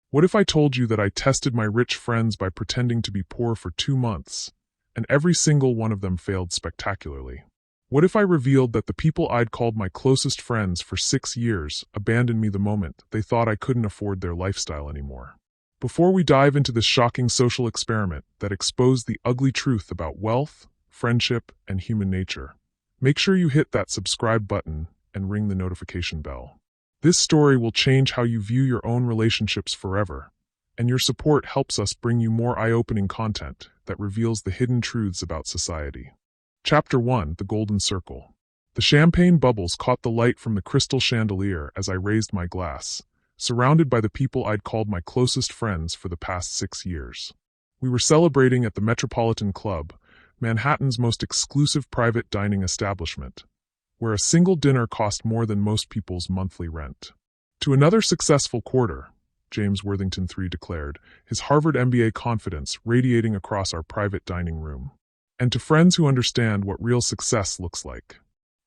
What if I told you that I tested my rich friends by pretending to be poor for 2 months, and every single one of them failed spectacularly? What if I revealed that the people I'd called my closest friends for 6 years abandoned me the moment they thought I couldn't afford their lifestyle anymore? Before we dive into this shocking social experiment that exposed the ugly truth about wealth, friendship, and human nature, make sure you hit that subscribe button and ring the notification bell. This story will change how you view your own relationships forever, and your support helps us bring you more eye-opening content that reveals the hidden truths about society. Chapter 1: The Golden Circle. The champagne bubbles caught the light from the crystal chandelier as I raised my glass, surrounded by the people I'd called my closest friends for the past 6 years. We were celebrating at the Metropolitan Club, Manhattan's most exclusive private dining establishment, where a single dinner cost more than most people's monthly rent. To another successful quarter, James Worthington III declared, his Harvard MBA confidence radiating across our private dining room. And to friends who understand what real success looks like.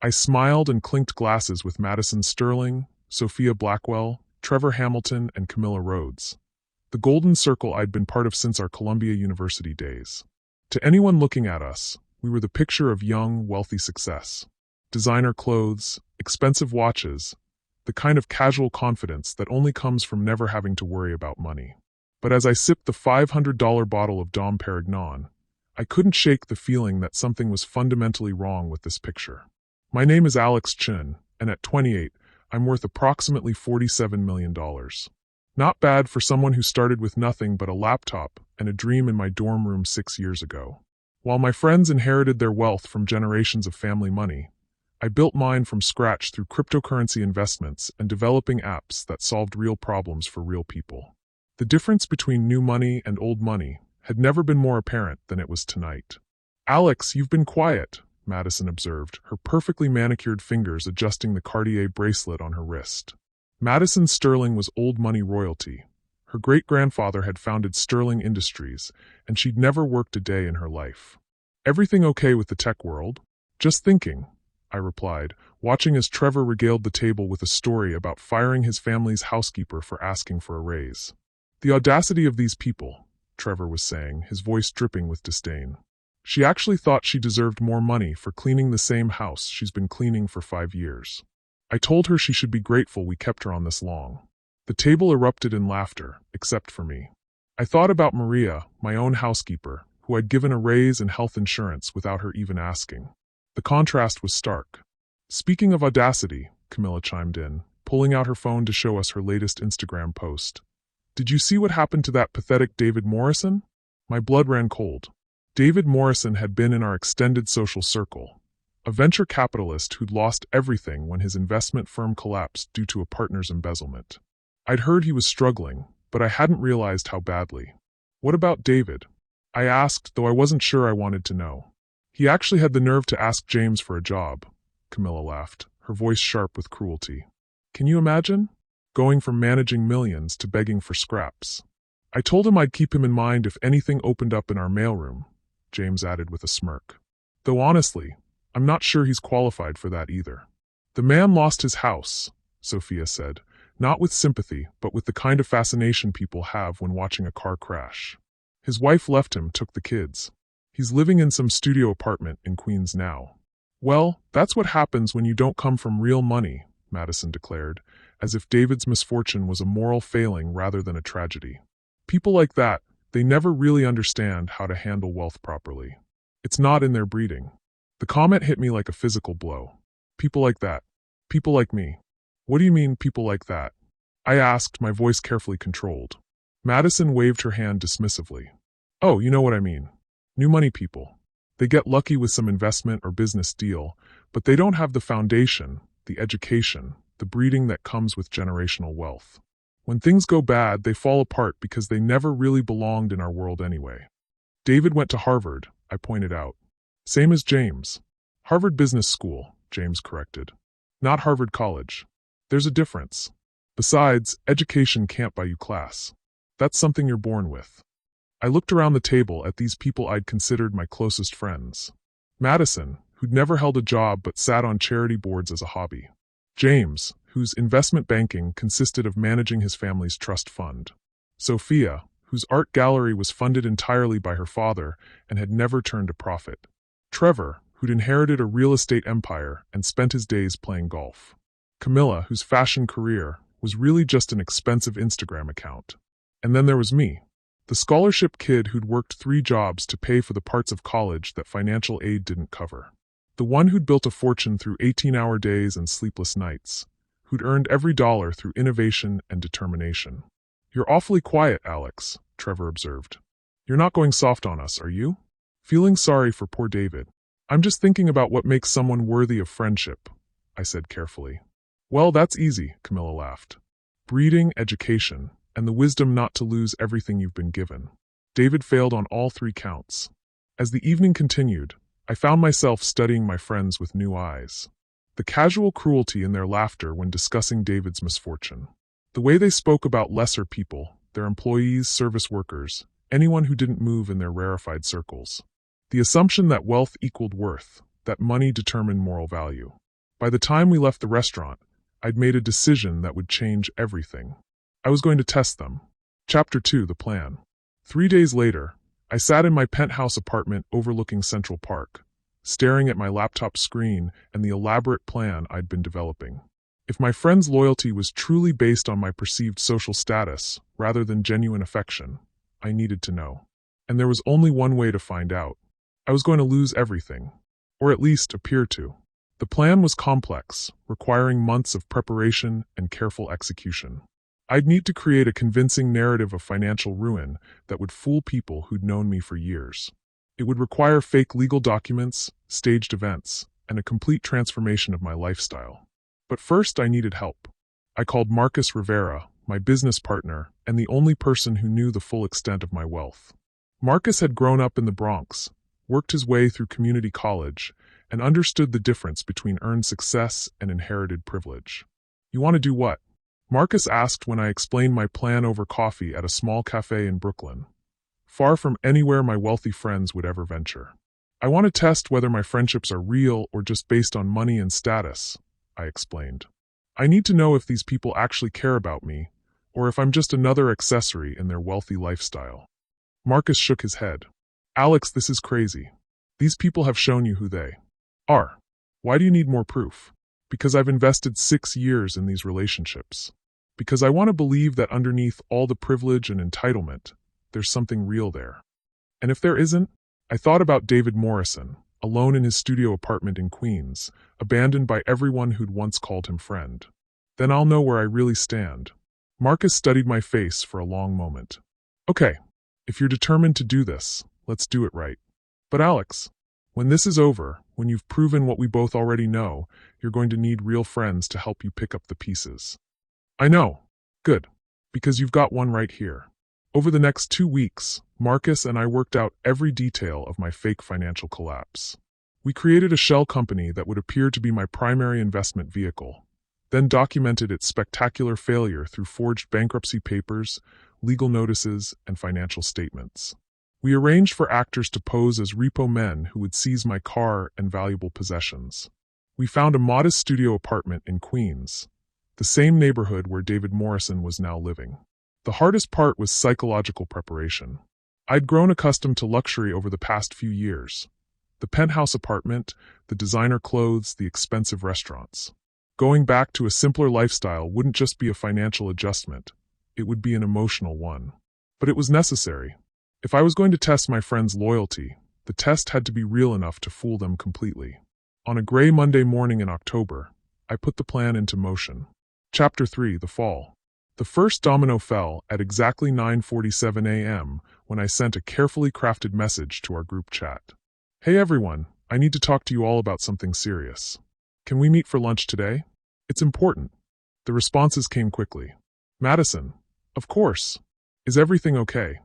I smiled and clinked glasses with Madison Sterling, Sophia Blackwell, Trevor Hamilton, and Camilla Rhodes, the golden circle I'd been part of since our Columbia University days. To anyone looking at us, we were the picture of young, wealthy success. Designer clothes, expensive watches, the kind of casual confidence that only comes from never having to worry about money. But as I sipped the $500 bottle of Dom Perignon, I couldn't shake the feeling that something was fundamentally wrong with this picture. My name is Alex Chen, and at 28, I'm worth approximately $47 million. Not bad for someone who started with nothing but a laptop and a dream in my dorm room 6 years ago. While my friends inherited their wealth from generations of family money, I built mine from scratch through cryptocurrency investments and developing apps that solved real problems for real people. The difference between new money and old money had never been more apparent than it was tonight. "Alex, you've been quiet," Madison observed, her perfectly manicured fingers adjusting the Cartier bracelet on her wrist. Madison Sterling was old money royalty. Her great-grandfather had founded Sterling Industries, and she'd never worked a day in her life. "Everything okay with the tech world?" "Just thinking," I replied, watching as Trevor regaled the table with a story about firing his family's housekeeper for asking for a raise. "The audacity of these people," Trevor was saying, his voice dripping with disdain. She actually thought she deserved more money for cleaning the same house she's been cleaning for 5 years. I told her she should be grateful we kept her on this long. The table erupted in laughter, except for me. I thought about Maria, my own housekeeper, who I'd given a raise and health insurance without her even asking. The contrast was stark. "Speaking of audacity," Camilla chimed in, pulling out her phone to show us her latest Instagram post. "Did you see what happened to that pathetic David Morrison?" My blood ran cold. David Morrison had been in our extended social circle, a venture capitalist who'd lost everything when his investment firm collapsed due to a partner's embezzlement. I'd heard he was struggling, but I hadn't realized how badly. "What about David?" I asked, though I wasn't sure I wanted to know. "He actually had the nerve to ask James for a job," Camilla laughed, her voice sharp with cruelty. "Can you imagine? Going from managing millions to begging for scraps." "I told him I'd keep him in mind if anything opened up in our mailroom," James added with a smirk. "Though honestly, I'm not sure he's qualified for that either." "The man lost his house," Sophia said, not with sympathy, but with the kind of fascination people have when watching a car crash. "His wife left him, took the kids. He's living in some studio apartment in Queens now." "Well, that's what happens when you don't come from real money," Madison declared, as if David's misfortune was a moral failing rather than a tragedy. "People like that, they never really understand how to handle wealth properly. It's not in their breeding." The comment hit me like a physical blow. "People like that. People like me." "What do you mean, people like that?" I asked, my voice carefully controlled. Madison waved her hand dismissively. "Oh, you know what I mean. New money people. They get lucky with some investment or business deal, but they don't have the foundation, the education, the breeding that comes with generational wealth. When things go bad, they fall apart because they never really belonged in our world anyway." "David went to Harvard," I pointed out. "Same as James." "Harvard Business School," James corrected. "Not Harvard College. There's a difference. Besides, education can't buy you class. That's something you're born with." I looked around the table at these people I'd considered my closest friends. Madison, who'd never held a job but sat on charity boards as a hobby. James, whose investment banking consisted of managing his family's trust fund. Sophia, whose art gallery was funded entirely by her father and had never turned a profit. Trevor, who'd inherited a real estate empire and spent his days playing golf. Camilla, whose fashion career was really just an expensive Instagram account. And then there was me, the scholarship kid who'd worked 3 jobs to pay for the parts of college that financial aid didn't cover. The one who'd built a fortune through 18-hour days and sleepless nights, who'd earned every dollar through innovation and determination. "You're awfully quiet, Alex," Trevor observed. "You're not going soft on us, are you?" Feeling sorry for poor David. "I'm just thinking about what makes someone worthy of friendship," I said carefully. "Well, that's easy," Camilla laughed. "Breeding, education, and the wisdom not to lose everything you've been given." David failed on all 3 counts. As the evening continued, I found myself studying my friends with new eyes. The casual cruelty in their laughter when discussing David's misfortune. The way they spoke about lesser people, their employees, service workers, anyone who didn't move in their rarefied circles. The assumption that wealth equaled worth, that money determined moral value. By the time we left the restaurant, I'd made a decision that would change everything. I was going to test them. Chapter 2, the plan. 3 days later, I sat in my penthouse apartment overlooking Central Park, staring at my laptop screen and the elaborate plan I'd been developing. If my friend's loyalty was truly based on my perceived social status, rather than genuine affection, I needed to know. And there was only one way to find out. I was going to lose everything. Or at least appear to. The plan was complex, requiring months of preparation and careful execution. I'd need to create a convincing narrative of financial ruin that would fool people who'd known me for years. It would require fake legal documents, staged events, and a complete transformation of my lifestyle. But first I needed help. I called Marcus Rivera, my business partner, and the only person who knew the full extent of my wealth. Marcus had grown up in the Bronx, worked his way through community college, and understood the difference between earned success and inherited privilege. "You want to do what?" Marcus asked when I explained my plan over coffee at a small cafe in Brooklyn, far from anywhere my wealthy friends would ever venture. "I want to test whether my friendships are real or just based on money and status," I explained. "I need to know if these people actually care about me, or if I'm just another accessory in their wealthy lifestyle." Marcus shook his head. "Alex, this is crazy. These people have shown you who they are. Why do you need more proof?" "Because I've invested 6 years in these relationships. Because I want to believe that underneath all the privilege and entitlement, there's something real there. And if there isn't?" I thought about David Morrison, alone in his studio apartment in Queens, abandoned by everyone who'd once called him friend. "Then I'll know where I really stand." Marcus studied my face for a long moment. "Okay, if you're determined to do this, let's do it right. But Alex, when this is over, when you've proven what we both already know, you're going to need real friends to help you pick up the pieces." "I know." "Good. Because you've got one right here." Over the next 2 weeks, Marcus and I worked out every detail of my fake financial collapse. We created a shell company that would appear to be my primary investment vehicle, then documented its spectacular failure through forged bankruptcy papers, legal notices, and financial statements. We arranged for actors to pose as repo men who would seize my car and valuable possessions. We found a modest studio apartment in Queens, the same neighborhood where David Morrison was now living. The hardest part was psychological preparation. I'd grown accustomed to luxury over the past few years. The penthouse apartment, the designer clothes, the expensive restaurants. Going back to a simpler lifestyle wouldn't just be a financial adjustment, it would be an emotional one. But it was necessary. If I was going to test my friends' loyalty, the test had to be real enough to fool them completely. On a gray Monday morning in October, I put the plan into motion. Chapter 3, The Fall. The first domino fell at exactly 9:47 a.m. when I sent a carefully crafted message to our group chat. "Hey everyone, I need to talk to you all about something serious. Can we meet for lunch today? It's important." The responses came quickly. "Madison, of course. Is everything okay?"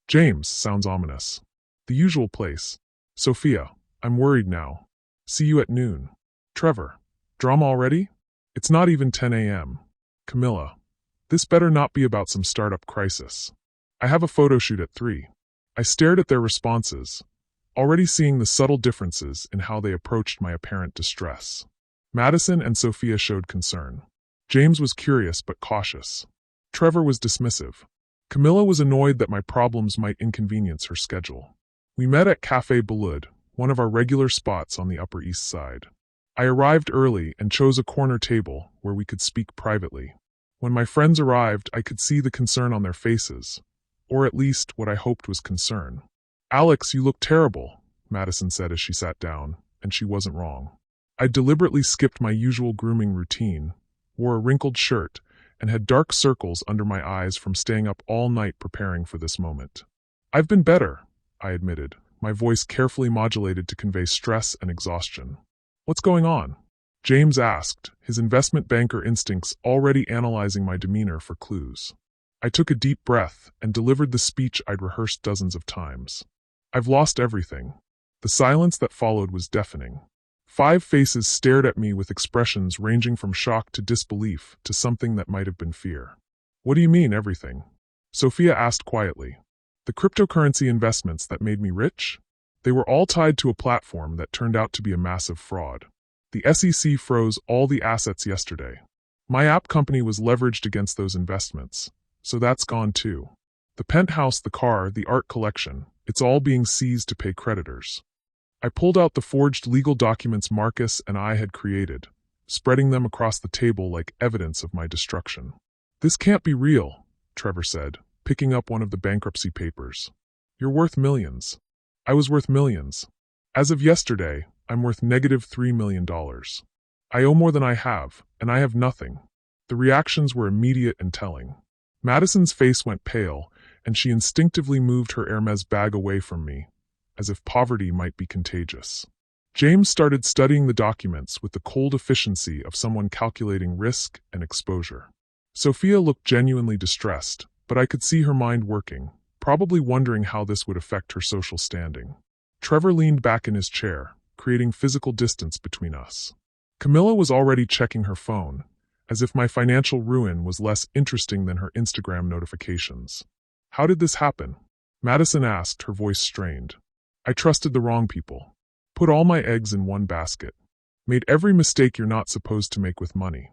"James," sounds ominous. "The usual place." "Sophia, I'm worried now. See you at noon." "Trevor, drama already? It's not even 10 a.m. "Camilla, this better not be about some startup crisis. I have a photo shoot at 3. I stared at their responses, already seeing the subtle differences in how they approached my apparent distress. Madison and Sophia showed concern. James was curious but cautious. Trevor was dismissive. Camilla was annoyed that my problems might inconvenience her schedule. We met at Café Balud, one of our regular spots on the Upper East Side. I arrived early and chose a corner table where we could speak privately. When my friends arrived, I could see the concern on their faces, or at least what I hoped was concern. "Alex, you look terrible," Madison said as she sat down, and she wasn't wrong. I deliberately skipped my usual grooming routine, wore a wrinkled shirt, and had dark circles under my eyes from staying up all night preparing for this moment. "I've been better," I admitted, my voice carefully modulated to convey stress and exhaustion. "What's going on?" James asked, his investment banker instincts already analyzing my demeanor for clues. I took a deep breath and delivered the speech I'd rehearsed dozens of times. "I've lost everything." The silence that followed was deafening. 5 faces stared at me with expressions ranging from shock to disbelief to something that might have been fear. "What do you mean, everything?" Sophia asked quietly. "The cryptocurrency investments that made me rich? They were all tied to a platform that turned out to be a massive fraud. The SEC froze all the assets yesterday. My app company was leveraged against those investments, so that's gone too. The penthouse, the car, the art collection, it's all being seized to pay creditors." I pulled out the forged legal documents Marcus and I had created, spreading them across the table like evidence of my destruction. "This can't be real," Trevor said, picking up one of the bankruptcy papers. "You're worth millions." I was worth millions. As of yesterday, I'm worth -$3 million. I owe more than I have, and I have nothing. The reactions were immediate and telling. Madison's face went pale, and she instinctively moved her Hermes bag away from me, as if poverty might be contagious. James started studying the documents with the cold efficiency of someone calculating risk and exposure. Sophia looked genuinely distressed, but I could see her mind working, probably wondering how this would affect her social standing. Trevor leaned back in his chair, creating physical distance between us. Camilla was already checking her phone, as if my financial ruin was less interesting than her Instagram notifications. "How did this happen?" Madison asked, her voice strained. "I trusted the wrong people. Put all my eggs in one basket. Made every mistake you're not supposed to make with money."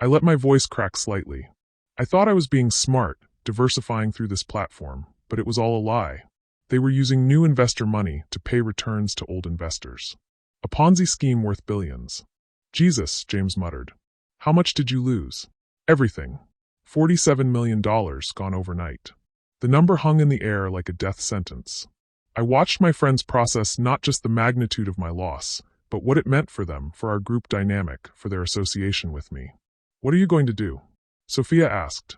I let my voice crack slightly. I thought I was being smart, diversifying through this platform, but it was all a lie. They were using new investor money to pay returns to old investors. A Ponzi scheme worth billions. "Jesus," James muttered. "How much did you lose?" "Everything. $47 million gone overnight." The number hung in the air like a death sentence. I watched my friends process not just the magnitude of my loss, but what it meant for them, for our group dynamic, for their association with me. "What are you going to do?" Sophia asked.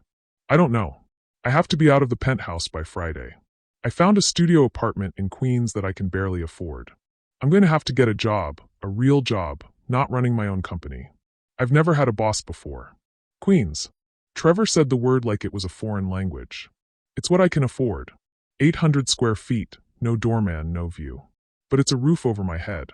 "I don't know. I have to be out of the penthouse by Friday. I found a studio apartment in Queens that I can barely afford. I'm going to have to get a job, a real job, not running my own company. I've never had a boss before." "Queens." Trevor said the word like it was a foreign language. "It's what I can afford. 800 square feet, no doorman, no view. But it's a roof over my head."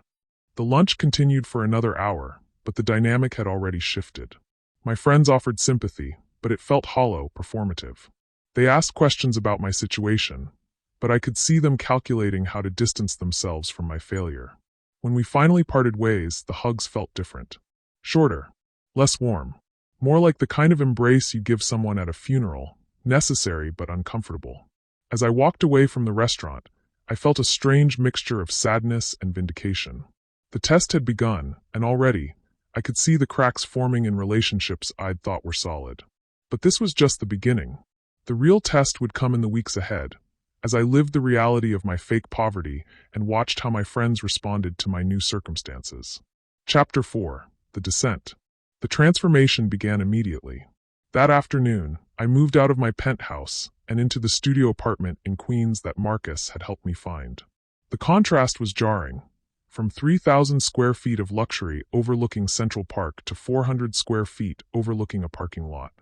The lunch continued for another hour, but the dynamic had already shifted. My friends offered sympathy, but it felt hollow, performative. They asked questions about my situation, but I could see them calculating how to distance themselves from my failure. When we finally parted ways, the hugs felt different. Shorter, less warm, more like the kind of embrace you give someone at a funeral, necessary but uncomfortable. As I walked away from the restaurant, I felt a strange mixture of sadness and vindication. The test had begun, and already, I could see the cracks forming in relationships I'd thought were solid. But this was just the beginning. The real test would come in the weeks ahead, as I lived the reality of my fake poverty and watched how my friends responded to my new circumstances. Chapter 4: The Descent. The transformation began immediately. That afternoon, I moved out of my penthouse and into the studio apartment in Queens that Marcus had helped me find. The contrast was jarring. From 3,000 square feet of luxury overlooking Central Park to 400 square feet overlooking a parking lot.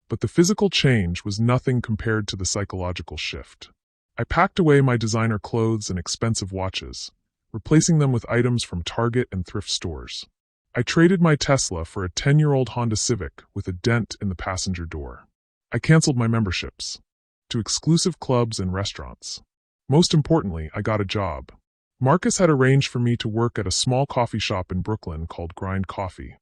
But the physical change was nothing compared to the psychological shift. I packed away my designer clothes and expensive watches, replacing them with items from Target and thrift stores. I traded my Tesla for a 10-year-old Honda Civic with a dent in the passenger door. I canceled my memberships to exclusive clubs and restaurants. Most importantly, I got a job. Marcus had arranged for me to work at a small coffee shop in Brooklyn called Grind Coffee.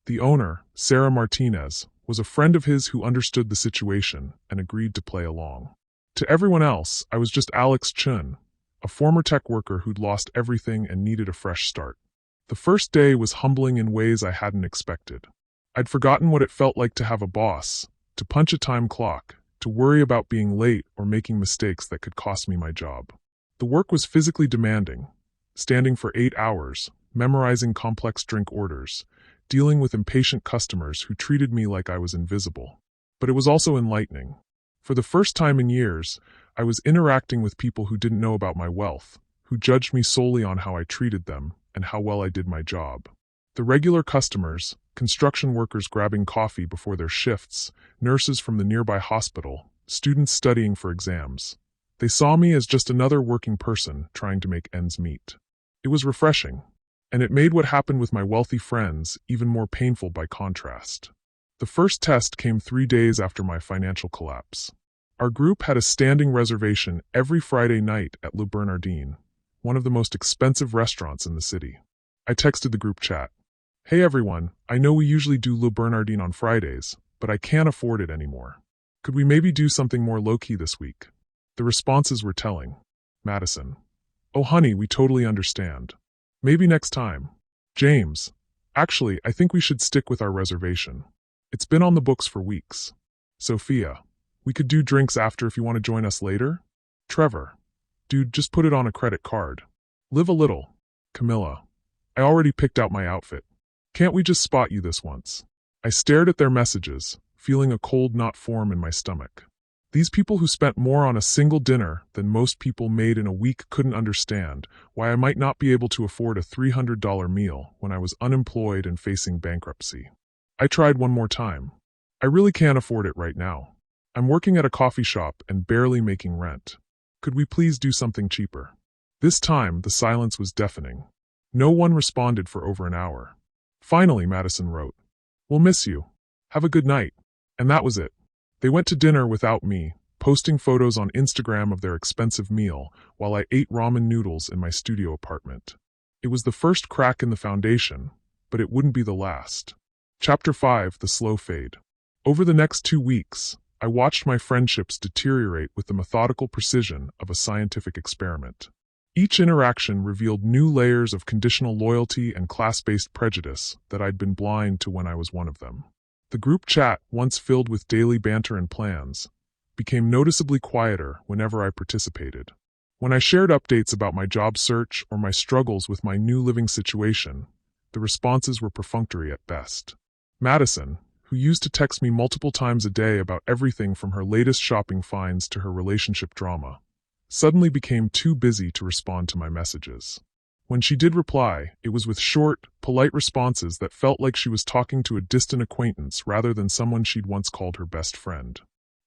The owner, Sarah Martinez, was a friend of his who understood the situation and agreed to play along. To everyone else, I was just Chen, a former tech worker who'd lost everything and needed a fresh start. The first day was humbling in ways I hadn't expected. I'd forgotten what it felt like to have a boss, to punch a time clock, to worry about being late or making mistakes that could cost me my job. The work was physically demanding, standing for 8 hours, memorizing complex drink orders, dealing with impatient customers who treated me like I was invisible. But it was also enlightening. For the first time in years, I was interacting with people who didn't know about my wealth, who judged me solely on how I treated them and how well I did my job. The regular customers, construction workers grabbing coffee before their shifts, nurses from the nearby hospital, students studying for exams. They saw me as just another working person trying to make ends meet. It was refreshing, and it made what happened with my wealthy friends even more painful by contrast. The first test came 3 days after my financial collapse. Our group had a standing reservation every Friday night at Le Bernardin, one of the most expensive restaurants in the city. I texted the group chat. Hey everyone, I know we usually do Le Bernardin on Fridays, but I can't afford it anymore. Could we maybe do something more low-key this week? The responses were telling. Madison. Oh honey, we totally understand. Maybe next time. James. Actually, I think we should stick with our reservation. It's been on the books for weeks. Sophia. We could do drinks after if you want to join us later. Trevor. Dude, just put it on a credit card. Live a little. Camilla. I already picked out my outfit. Can't we just spot you this once? I stared at their messages, feeling a cold knot form in my stomach. These people who spent more on a single dinner than most people made in a week couldn't understand why I might not be able to afford a $300 meal when I was unemployed and facing bankruptcy. I tried one more time. I really can't afford it right now. I'm working at a coffee shop and barely making rent. Could we please do something cheaper? This time, the silence was deafening. No one responded for over an hour. Finally, Madison wrote, We'll miss you. Have a good night. And that was it. They went to dinner without me, posting photos on Instagram of their expensive meal while I ate ramen noodles in my studio apartment. It was the first crack in the foundation, but it wouldn't be the last. Chapter 5, The Slow Fade. Over the next 2 weeks, I watched my friendships deteriorate with the methodical precision of a scientific experiment. Each interaction revealed new layers of conditional loyalty and class-based prejudice that I'd been blind to when I was one of them. The group chat, once filled with daily banter and plans, became noticeably quieter whenever I participated. When I shared updates about my job search or my struggles with my new living situation, the responses were perfunctory at best. Madison, who used to text me multiple times a day about everything from her latest shopping finds to her relationship drama, suddenly became too busy to respond to my messages. When she did reply, it was with short, polite responses that felt like she was talking to a distant acquaintance rather than someone she'd once called her best friend.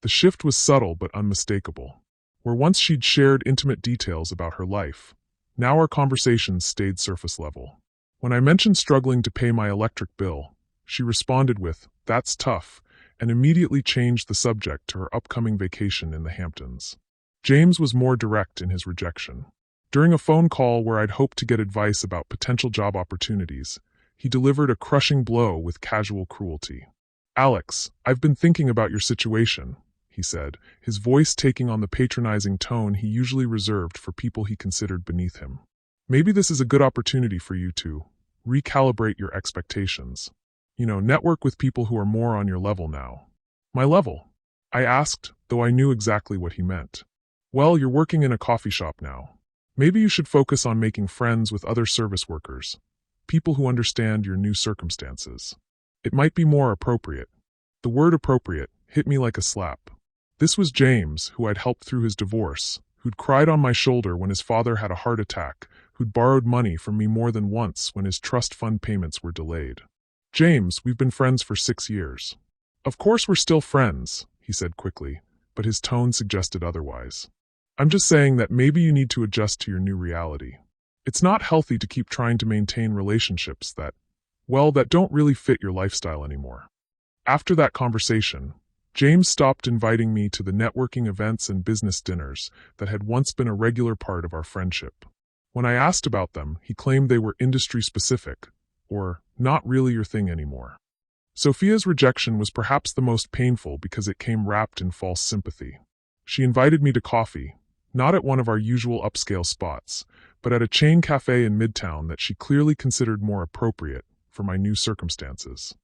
The shift was subtle but unmistakable. Where once she'd shared intimate details about her life, now our conversations stayed surface level. When I mentioned struggling to pay my electric bill, she responded with, "That's tough," and immediately changed the subject to her upcoming vacation in the Hamptons. James was more direct in his rejection. During a phone call where I'd hoped to get advice about potential job opportunities, he delivered a crushing blow with casual cruelty. "Alex, I've been thinking about your situation," he said, his voice taking on the patronizing tone he usually reserved for people he considered beneath him. "Maybe this is a good opportunity for you to recalibrate your expectations. Network with people who are more on your level now." "My level?" I asked, though I knew exactly what he meant. "Well, you're working in a coffee shop now. Maybe you should focus on making friends with other service workers, people who understand your new circumstances. It might be more appropriate." The word appropriate hit me like a slap. This was James, who I'd helped through his divorce, who'd cried on my shoulder when his father had a heart attack, who'd borrowed money from me more than once when his trust fund payments were delayed. "James, we've been friends for 6 years. "Of course we're still friends," he said quickly, but his tone suggested otherwise. "I'm just saying that maybe you need to adjust to your new reality. It's not healthy to keep trying to maintain relationships that don't really fit your lifestyle anymore." After that conversation, James stopped inviting me to the networking events and business dinners that had once been a regular part of our friendship. When I asked about them, he claimed they were industry-specific, or not really your thing anymore. Sophia's rejection was perhaps the most painful because it came wrapped in false sympathy. She invited me to coffee, not at one of our usual upscale spots, but at a chain cafe in Midtown that she clearly considered more appropriate for my new circumstances.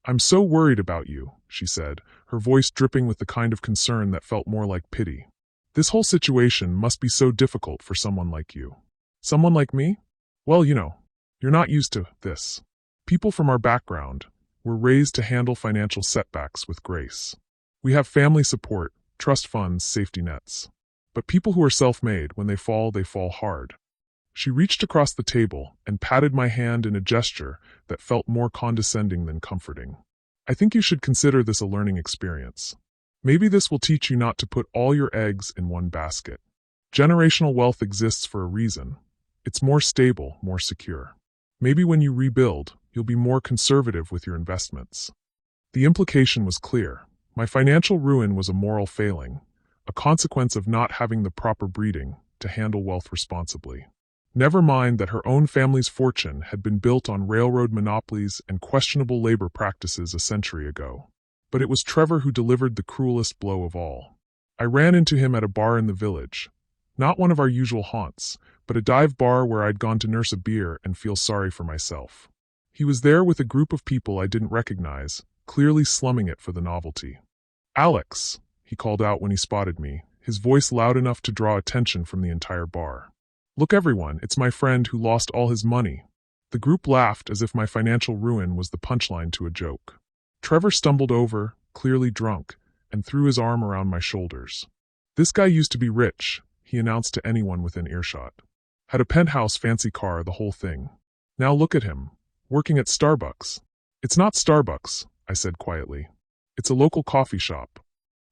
"I'm so worried about you," she said, her voice dripping with the kind of concern that felt more like pity. "This whole situation must be so difficult for someone like you." "Someone like me? Well, you're not used to this. People from our background were raised to handle financial setbacks with grace. We have family support, trust funds, safety nets. But people who are self-made, when they fall hard." She reached across the table and patted my hand in a gesture that felt more condescending than comforting. "I think you should consider this a learning experience. Maybe this will teach you not to put all your eggs in one basket. Generational wealth exists for a reason. It's more stable, more secure. Maybe when you rebuild, you'll be more conservative with your investments." The implication was clear. My financial ruin was a moral failing, a consequence of not having the proper breeding to handle wealth responsibly. Never mind that her own family's fortune had been built on railroad monopolies and questionable labor practices a century ago. But it was Trevor who delivered the cruelest blow of all. I ran into him at a bar in the village. Not one of our usual haunts, but a dive bar where I'd gone to nurse a beer and feel sorry for myself. He was there with a group of people I didn't recognize, clearly slumming it for the novelty. "Alex," he called out when he spotted me, his voice loud enough to draw attention from the entire bar. "Look everyone, it's my friend who lost all his money." The group laughed as if my financial ruin was the punchline to a joke. Trevor stumbled over, clearly drunk, and threw his arm around my shoulders. "This guy used to be rich," he announced to anyone within earshot. "Had a penthouse, fancy car, the whole thing. Now look at him, working at Starbucks." "It's not Starbucks," I said quietly. "It's a local coffee shop."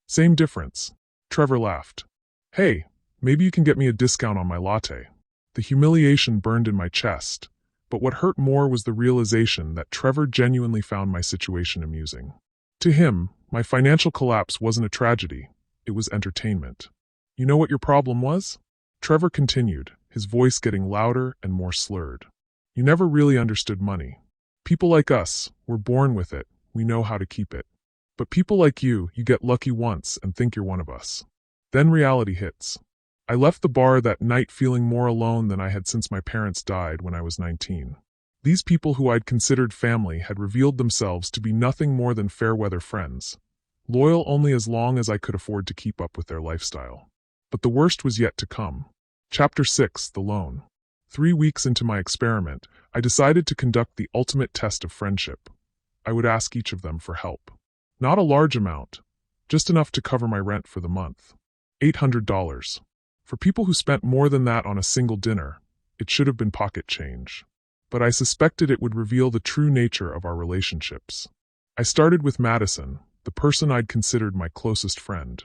"Same difference." Trevor laughed. "Hey, maybe you can get me a discount on my latte." The humiliation burned in my chest, but what hurt more was the realization that Trevor genuinely found my situation amusing. To him, my financial collapse wasn't a tragedy, it was entertainment. "You know what your problem was?" Trevor continued, his voice getting louder and more slurred. "You never really understood money. People like us, we're born with it, we know how to keep it. But people like you get lucky once and think you're one of us. Then reality hits." I left the bar that night feeling more alone than I had since my parents died when I was 19. These people who I'd considered family had revealed themselves to be nothing more than fair-weather friends, loyal only as long as I could afford to keep up with their lifestyle. But the worst was yet to come. Chapter 6, The Loan. 3 weeks into my experiment, I decided to conduct the ultimate test of friendship. I would ask each of them for help. Not a large amount, just enough to cover my rent for the month. $800. For people who spent more than that on a single dinner, it should have been pocket change. But I suspected it would reveal the true nature of our relationships. I started with Madison, the person I'd considered my closest friend.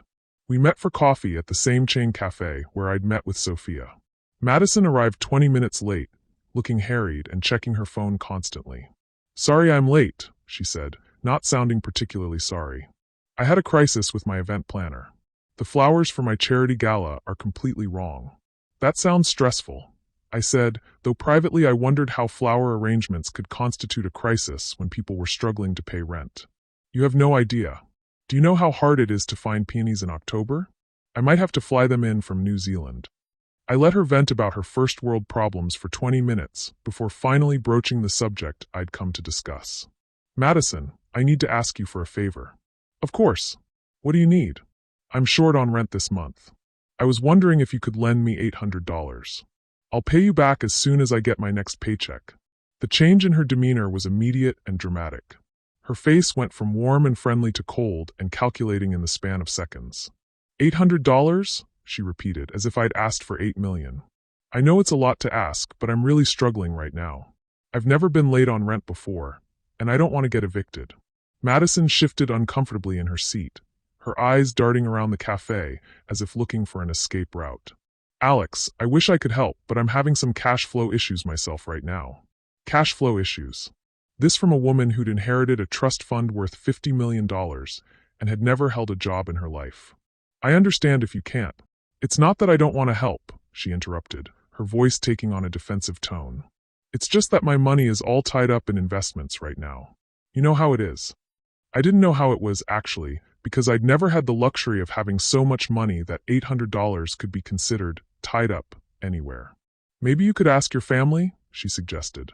We met for coffee at the same chain cafe where I'd met with Sophia. Madison arrived 20 minutes late, looking harried and checking her phone constantly. "Sorry I'm late," she said, not sounding particularly sorry. "I had a crisis with my event planner. The flowers for my charity gala are completely wrong." "That sounds stressful," I said, though privately I wondered how flower arrangements could constitute a crisis when people were struggling to pay rent. "You have no idea. Do you know how hard it is to find peonies in October? I might have to fly them in from New Zealand." I let her vent about her first world problems for 20 minutes before finally broaching the subject I'd come to discuss. "Madison, I need to ask you for a favor." "Of course. What do you need?" "I'm short on rent this month. I was wondering if you could lend me $800. I'll pay you back as soon as I get my next paycheck." The change in her demeanor was immediate and dramatic. Her face went from warm and friendly to cold and calculating in the span of seconds. $800? She repeated, as if I'd asked for $8 million. "I know it's a lot to ask, but I'm really struggling right now. I've never been late on rent before, and I don't want to get evicted." Madison shifted uncomfortably in her seat, her eyes darting around the cafe as if looking for an escape route. "Alex, I wish I could help, but I'm having some cash flow issues myself right now." Cash flow issues. This from a woman who'd inherited a trust fund worth $50 million and had never held a job in her life. "I understand if you can't." "It's not that I don't want to help," she interrupted, her voice taking on a defensive tone. "It's just that my money is all tied up in investments right now. You know how it is." I didn't know how it was, actually, because I'd never had the luxury of having so much money that $800 could be considered tied up anywhere. Maybe you could ask your family, she suggested.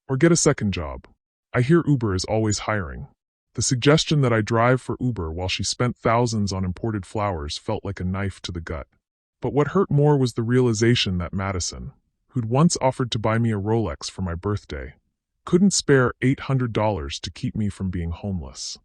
Or get a second job. I hear Uber is always hiring. The suggestion that I drive for Uber while she spent thousands on imported flowers felt like a knife to the gut. But what hurt more was the realization that Madison, who'd once offered to buy me a Rolex for my birthday, couldn't spare $800 to keep me from being homeless.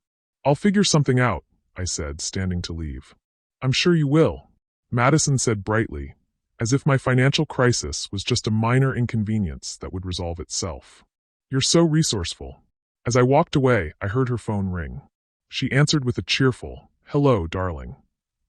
I'll figure something out, I said, standing to leave. I'm sure you will, Madison said brightly, as if my financial crisis was just a minor inconvenience that would resolve itself. You're so resourceful. As I walked away, I heard her phone ring. She answered with a cheerful, "Hello, darling,"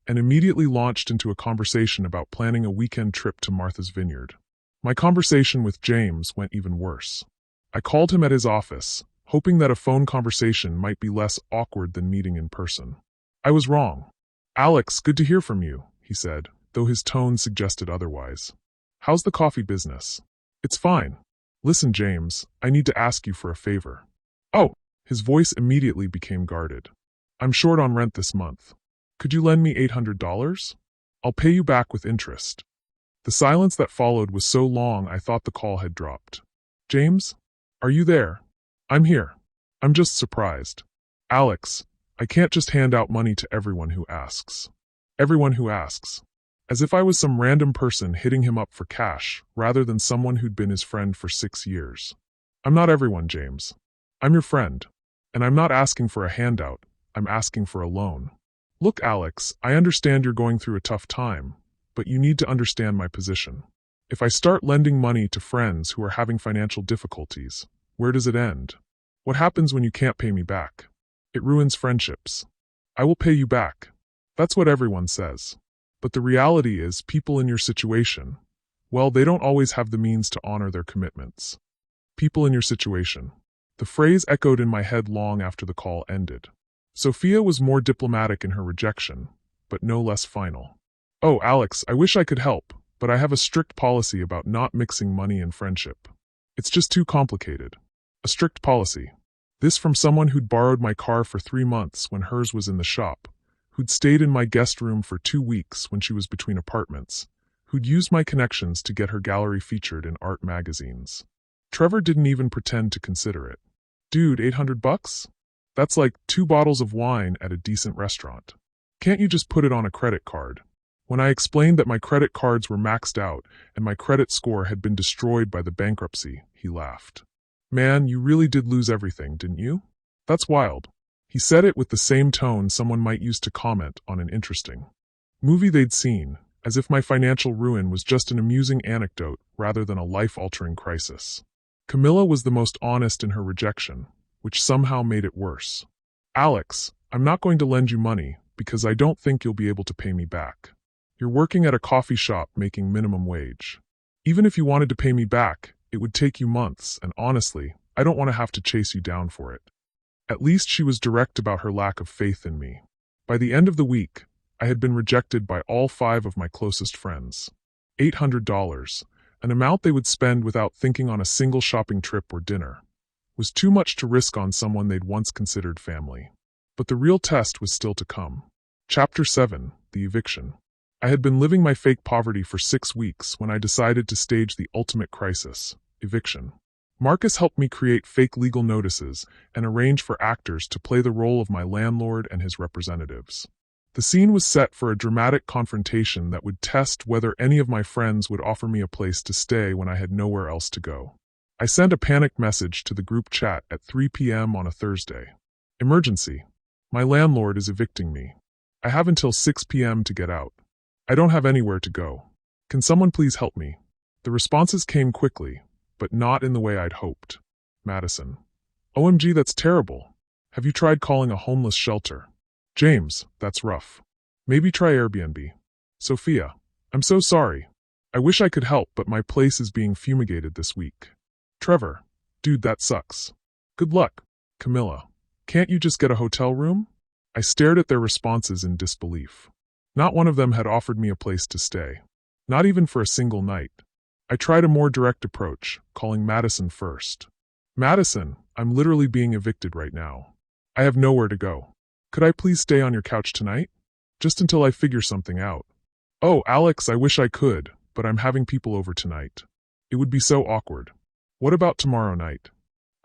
and immediately launched into a conversation about planning a weekend trip to Martha's Vineyard. My conversation with James went even worse. I called him at his office, hoping that a phone conversation might be less awkward than meeting in person. I was wrong. "Alex, good to hear from you," he said, though his tone suggested otherwise. "How's the coffee business?" "It's fine. Listen, James, I need to ask you for a favor." "Oh," his voice immediately became guarded. "I'm short on rent this month. Could you lend me $800? I'll pay you back with interest." The silence that followed was so long I thought the call had dropped. "James? Are you there?" "I'm here. I'm just surprised." "Alex, I can't just hand out money to everyone who asks." "Everyone who asks." As if I was some random person hitting him up for cash, rather than someone who'd been his friend for 6 years. "I'm not everyone, James. I'm your friend. And I'm not asking for a handout, I'm asking for a loan. Look, Alex, I understand you're going through a tough time, but you need to understand my position. If I start lending money to friends who are having financial difficulties, where does it end? What happens when you can't pay me back? It ruins friendships. I will pay you back. That's what everyone says. But the reality is, people in your situation, well, they don't always have the means to honor their commitments. People in your situation. The phrase echoed in my head long after the call ended. Sophia was more diplomatic in her rejection, but no less final. "Oh, Alex, I wish I could help, but I have a strict policy about not mixing money and friendship. It's just too complicated." A strict policy. This from someone who'd borrowed my car for 3 months when hers was in the shop, who'd stayed in my guest room for 2 weeks when she was between apartments, who'd used my connections to get her gallery featured in art magazines. Trevor didn't even pretend to consider it. "Dude, $800? That's like 2 bottles of wine at a decent restaurant. Can't you just put it on a credit card?" When I explained that my credit cards were maxed out and my credit score had been destroyed by the bankruptcy, he laughed. "Man, you really did lose everything, didn't you? That's wild." He said it with the same tone someone might use to comment on an interesting movie they'd seen, as if my financial ruin was just an amusing anecdote rather than a life-altering crisis. Camilla was the most honest in her rejection, which somehow made it worse. "Alex, I'm not going to lend you money because I don't think you'll be able to pay me back. You're working at a coffee shop making minimum wage. Even if you wanted to pay me back, it would take you months, and honestly, I don't want to have to chase you down for it." At least she was direct about her lack of faith in me. By the end of the week, I had been rejected by all 5 of my closest friends. $800, an amount they would spend without thinking on a single shopping trip or dinner, was too much to risk on someone they'd once considered family. But the real test was still to come. Chapter 7, The Eviction. I had been living my fake poverty for 6 weeks when I decided to stage the ultimate crisis, eviction. Marcus helped me create fake legal notices and arrange for actors to play the role of my landlord and his representatives. The scene was set for a dramatic confrontation that would test whether any of my friends would offer me a place to stay when I had nowhere else to go. I sent a panicked message to the group chat at 3 p.m. on a Thursday. "Emergency. My landlord is evicting me. I have until 6 p.m. to get out. I don't have anywhere to go. Can someone please help me?" The responses came quickly, but not in the way I'd hoped. Madison. "OMG, that's terrible. Have you tried calling a homeless shelter?" James. "That's rough. Maybe try Airbnb." Sophia. "I'm so sorry. I wish I could help, but my place is being fumigated this week." Trevor. "Dude, that sucks. Good luck." Camilla. "Can't you just get a hotel room?" I stared at their responses in disbelief. Not one of them had offered me a place to stay. Not even for a single night. I tried a more direct approach, calling Madison first. "Madison, I'm literally being evicted right now. I have nowhere to go. Could I please stay on your couch tonight? Just until I figure something out. Oh, Alex, I wish I could, but I'm having people over tonight. It would be so awkward. What about tomorrow night?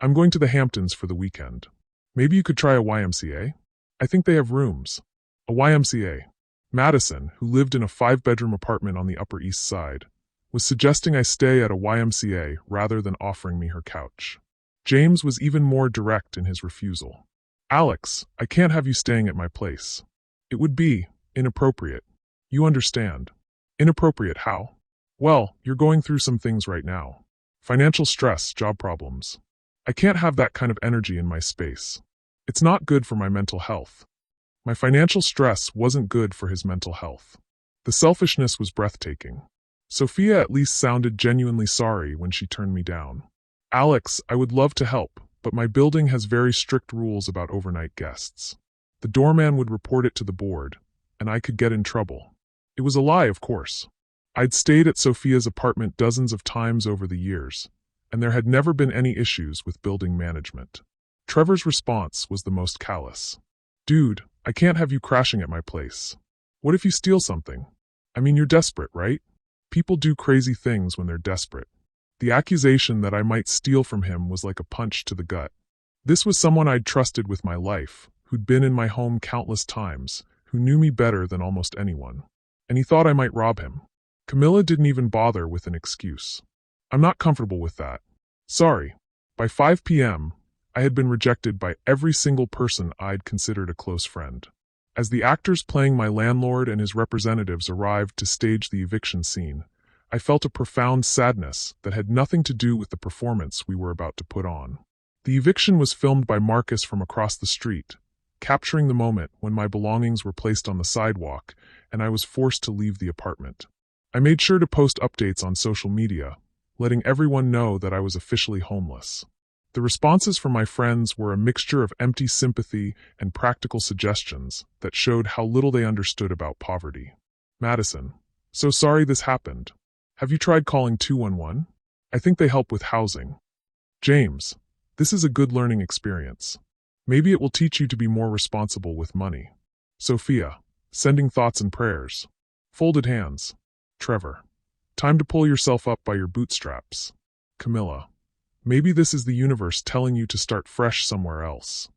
I'm going to the Hamptons for the weekend. Maybe you could try a YMCA? I think they have rooms. A YMCA. Madison, who lived in a 5-bedroom apartment on the Upper East Side, was suggesting I stay at a YMCA rather than offering me her couch. James was even more direct in his refusal. Alex, I can't have you staying at my place. It would be inappropriate. You understand. Inappropriate how? Well, you're going through some things right now. Financial stress, job problems. I can't have that kind of energy in my space. It's not good for my mental health. My financial stress wasn't good for his mental health. The selfishness was breathtaking. Sophia at least sounded genuinely sorry when she turned me down. Alex, I would love to help, but my building has very strict rules about overnight guests. The doorman would report it to the board, and I could get in trouble. It was a lie, of course. I'd stayed at Sophia's apartment dozens of times over the years, and there had never been any issues with building management. Trevor's response was the most callous. Dude, I can't have you crashing at my place. What if you steal something? I mean, you're desperate, right? People do crazy things when they're desperate. The accusation that I might steal from him was like a punch to the gut. This was someone I'd trusted with my life, who'd been in my home countless times, who knew me better than almost anyone. And he thought I might rob him. Camilla didn't even bother with an excuse. I'm not comfortable with that. Sorry. By 5 p.m., I had been rejected by every single person I'd considered a close friend. As the actors playing my landlord and his representatives arrived to stage the eviction scene, I felt a profound sadness that had nothing to do with the performance we were about to put on. The eviction was filmed by Marcus from across the street, capturing the moment when my belongings were placed on the sidewalk and I was forced to leave the apartment. I made sure to post updates on social media, letting everyone know that I was officially homeless. The responses from my friends were a mixture of empty sympathy and practical suggestions that showed how little they understood about poverty. Madison, so sorry this happened. Have you tried calling 211? I think they help with housing. James, this is a good learning experience. Maybe it will teach you to be more responsible with money. Sophia, sending thoughts and prayers. Folded hands. Trevor, time to pull yourself up by your bootstraps. Camilla, maybe this is the universe telling you to start fresh somewhere else.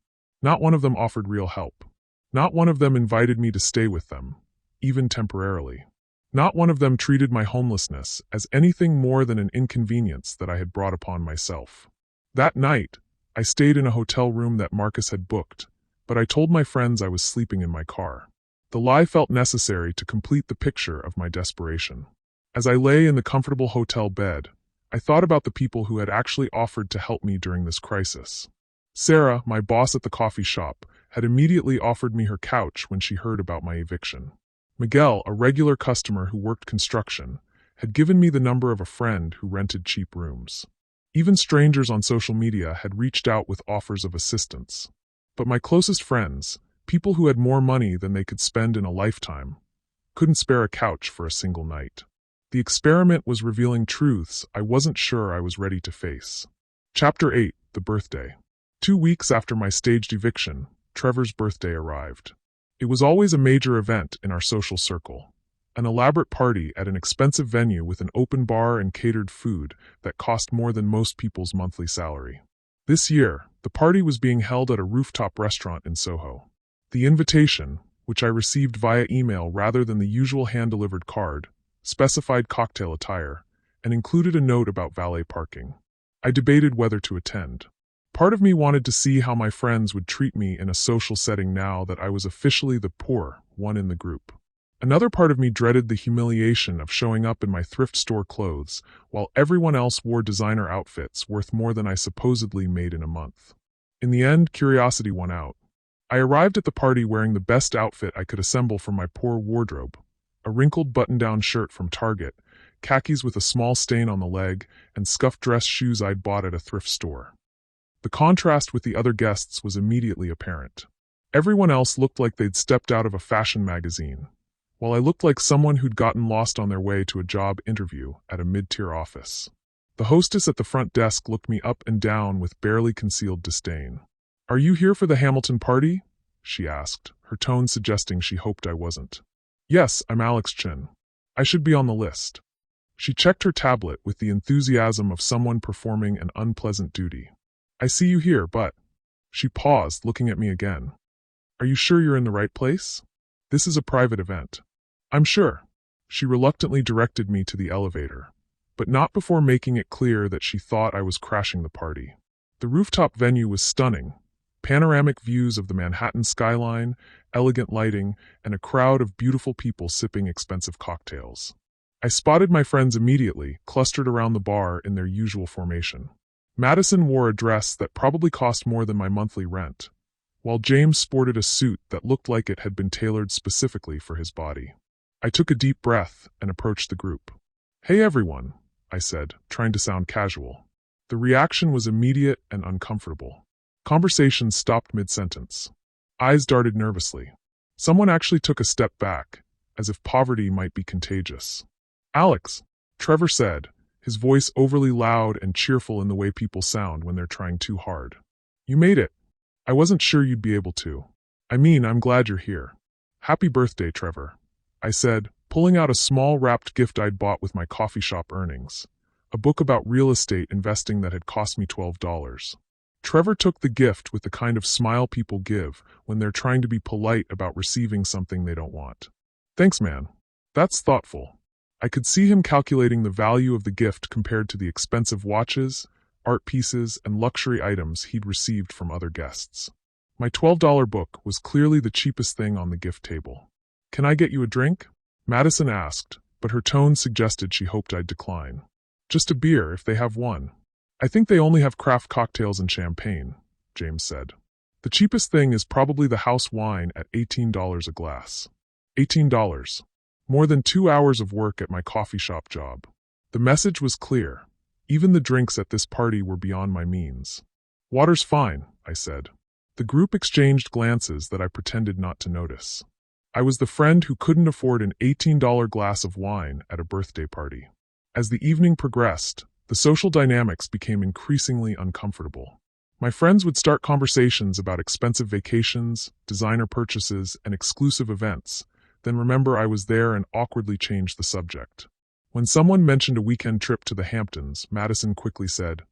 Not one of them offered real help. Not one of them invited me to stay with them, even temporarily. Not one of them treated my homelessness as anything more than an inconvenience that I had brought upon myself. That night, I stayed in a hotel room that Marcus had booked, but I told my friends I was sleeping in my car. The lie felt necessary to complete the picture of my desperation. As I lay in the comfortable hotel bed, I thought about the people who had actually offered to help me during this crisis. Sarah, my boss at the coffee shop, had immediately offered me her couch when she heard about my eviction. Miguel, a regular customer who worked construction, had given me the number of a friend who rented cheap rooms. Even strangers on social media had reached out with offers of assistance. But my closest friends, people who had more money than they could spend in a lifetime, couldn't spare a couch for a single night. The experiment was revealing truths I wasn't sure I was ready to face. Chapter 8, The Birthday. 2 weeks after my staged eviction, Trevor's birthday arrived. It was always a major event in our social circle, an elaborate party at an expensive venue with an open bar and catered food that cost more than most people's monthly salary. This year, the party was being held at a rooftop restaurant in Soho. The invitation, which I received via email rather than the usual hand-delivered card, specified cocktail attire, and included a note about valet parking. I debated whether to attend. Part of me wanted to see how my friends would treat me in a social setting now that I was officially the poor one in the group. Another part of me dreaded the humiliation of showing up in my thrift store clothes while everyone else wore designer outfits worth more than I supposedly made in a month. In the end, curiosity won out. I arrived at the party wearing the best outfit I could assemble from my poor wardrobe: a wrinkled button-down shirt from Target, khakis with a small stain on the leg, and scuffed dress shoes I'd bought at a thrift store. The contrast with the other guests was immediately apparent. Everyone else looked like they'd stepped out of a fashion magazine, while I looked like someone who'd gotten lost on their way to a job interview at a mid-tier office. The hostess at the front desk looked me up and down with barely concealed disdain. "Are you here for the Hamilton party?" she asked, her tone suggesting she hoped I wasn't. Yes, I'm Alex Chen. I should be on the list. She checked her tablet with the enthusiasm of someone performing an unpleasant duty. I see you here, but... She paused, looking at me again. Are you sure you're in the right place? This is a private event. I'm sure. She reluctantly directed me to the elevator, but not before making it clear that she thought I was crashing the party. The rooftop venue was stunning. Panoramic views of the Manhattan skyline, elegant lighting, and a crowd of beautiful people sipping expensive cocktails. I spotted my friends immediately, clustered around the bar in their usual formation. Madison wore a dress that probably cost more than my monthly rent, while James sported a suit that looked like it had been tailored specifically for his body. I took a deep breath and approached the group. Hey everyone, I said, trying to sound casual. The reaction was immediate and uncomfortable. Conversation stopped mid-sentence. Eyes darted nervously. Someone actually took a step back, as if poverty might be contagious. Alex, Trevor said, his voice overly loud and cheerful in the way people sound when they're trying too hard. You made it. I wasn't sure you'd be able to. I mean, I'm glad you're here. Happy birthday, Trevor, I said, pulling out a small wrapped gift I'd bought with my coffee shop earnings. A book about real estate investing that had cost me $12. Trevor took the gift with the kind of smile people give when they're trying to be polite about receiving something they don't want. Thanks, man. That's thoughtful. I could see him calculating the value of the gift compared to the expensive watches, art pieces, and luxury items he'd received from other guests. My $12 book was clearly the cheapest thing on the gift table. Can I get you a drink? Madison asked, but her tone suggested she hoped I'd decline. Just a beer, if they have one. I think they only have craft cocktails and champagne, James said. The cheapest thing is probably the house wine at $18 a glass. $18. More than 2 hours of work at my coffee shop job. The message was clear. Even the drinks at this party were beyond my means. Water's fine, I said. The group exchanged glances that I pretended not to notice. I was the friend who couldn't afford an $18 glass of wine at a birthday party. As the evening progressed, the social dynamics became increasingly uncomfortable. My friends would start conversations about expensive vacations, designer purchases, and exclusive events, then remember I was there and awkwardly change the subject. When someone mentioned a weekend trip to the Hamptons, Madison quickly said,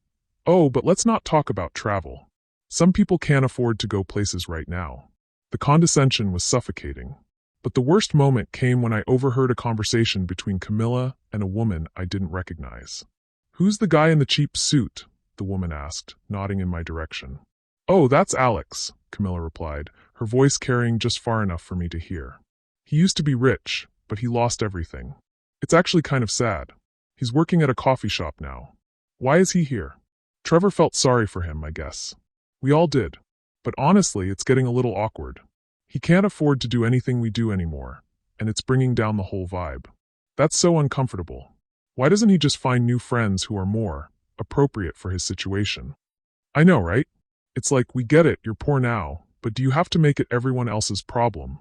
"Oh, but let's not talk about travel. Some people can't afford to go places right now." The condescension was suffocating. But the worst moment came when I overheard a conversation between Camilla and a woman I didn't recognize. "Who's the guy in the cheap suit?" the woman asked, nodding in my direction. "Oh, that's Alex," Camilla replied, her voice carrying just far enough for me to hear. "He used to be rich, but he lost everything. It's actually kind of sad. He's working at a coffee shop now. Why is he here?" Trevor felt sorry for him, I guess. We all did. But honestly, it's getting a little awkward. He can't afford to do anything we do anymore, and it's bringing down the whole vibe. That's so uncomfortable. Why doesn't he just find new friends who are more appropriate for his situation? I know, right? It's like, we get it, you're poor now, but do you have to make it everyone else's problem?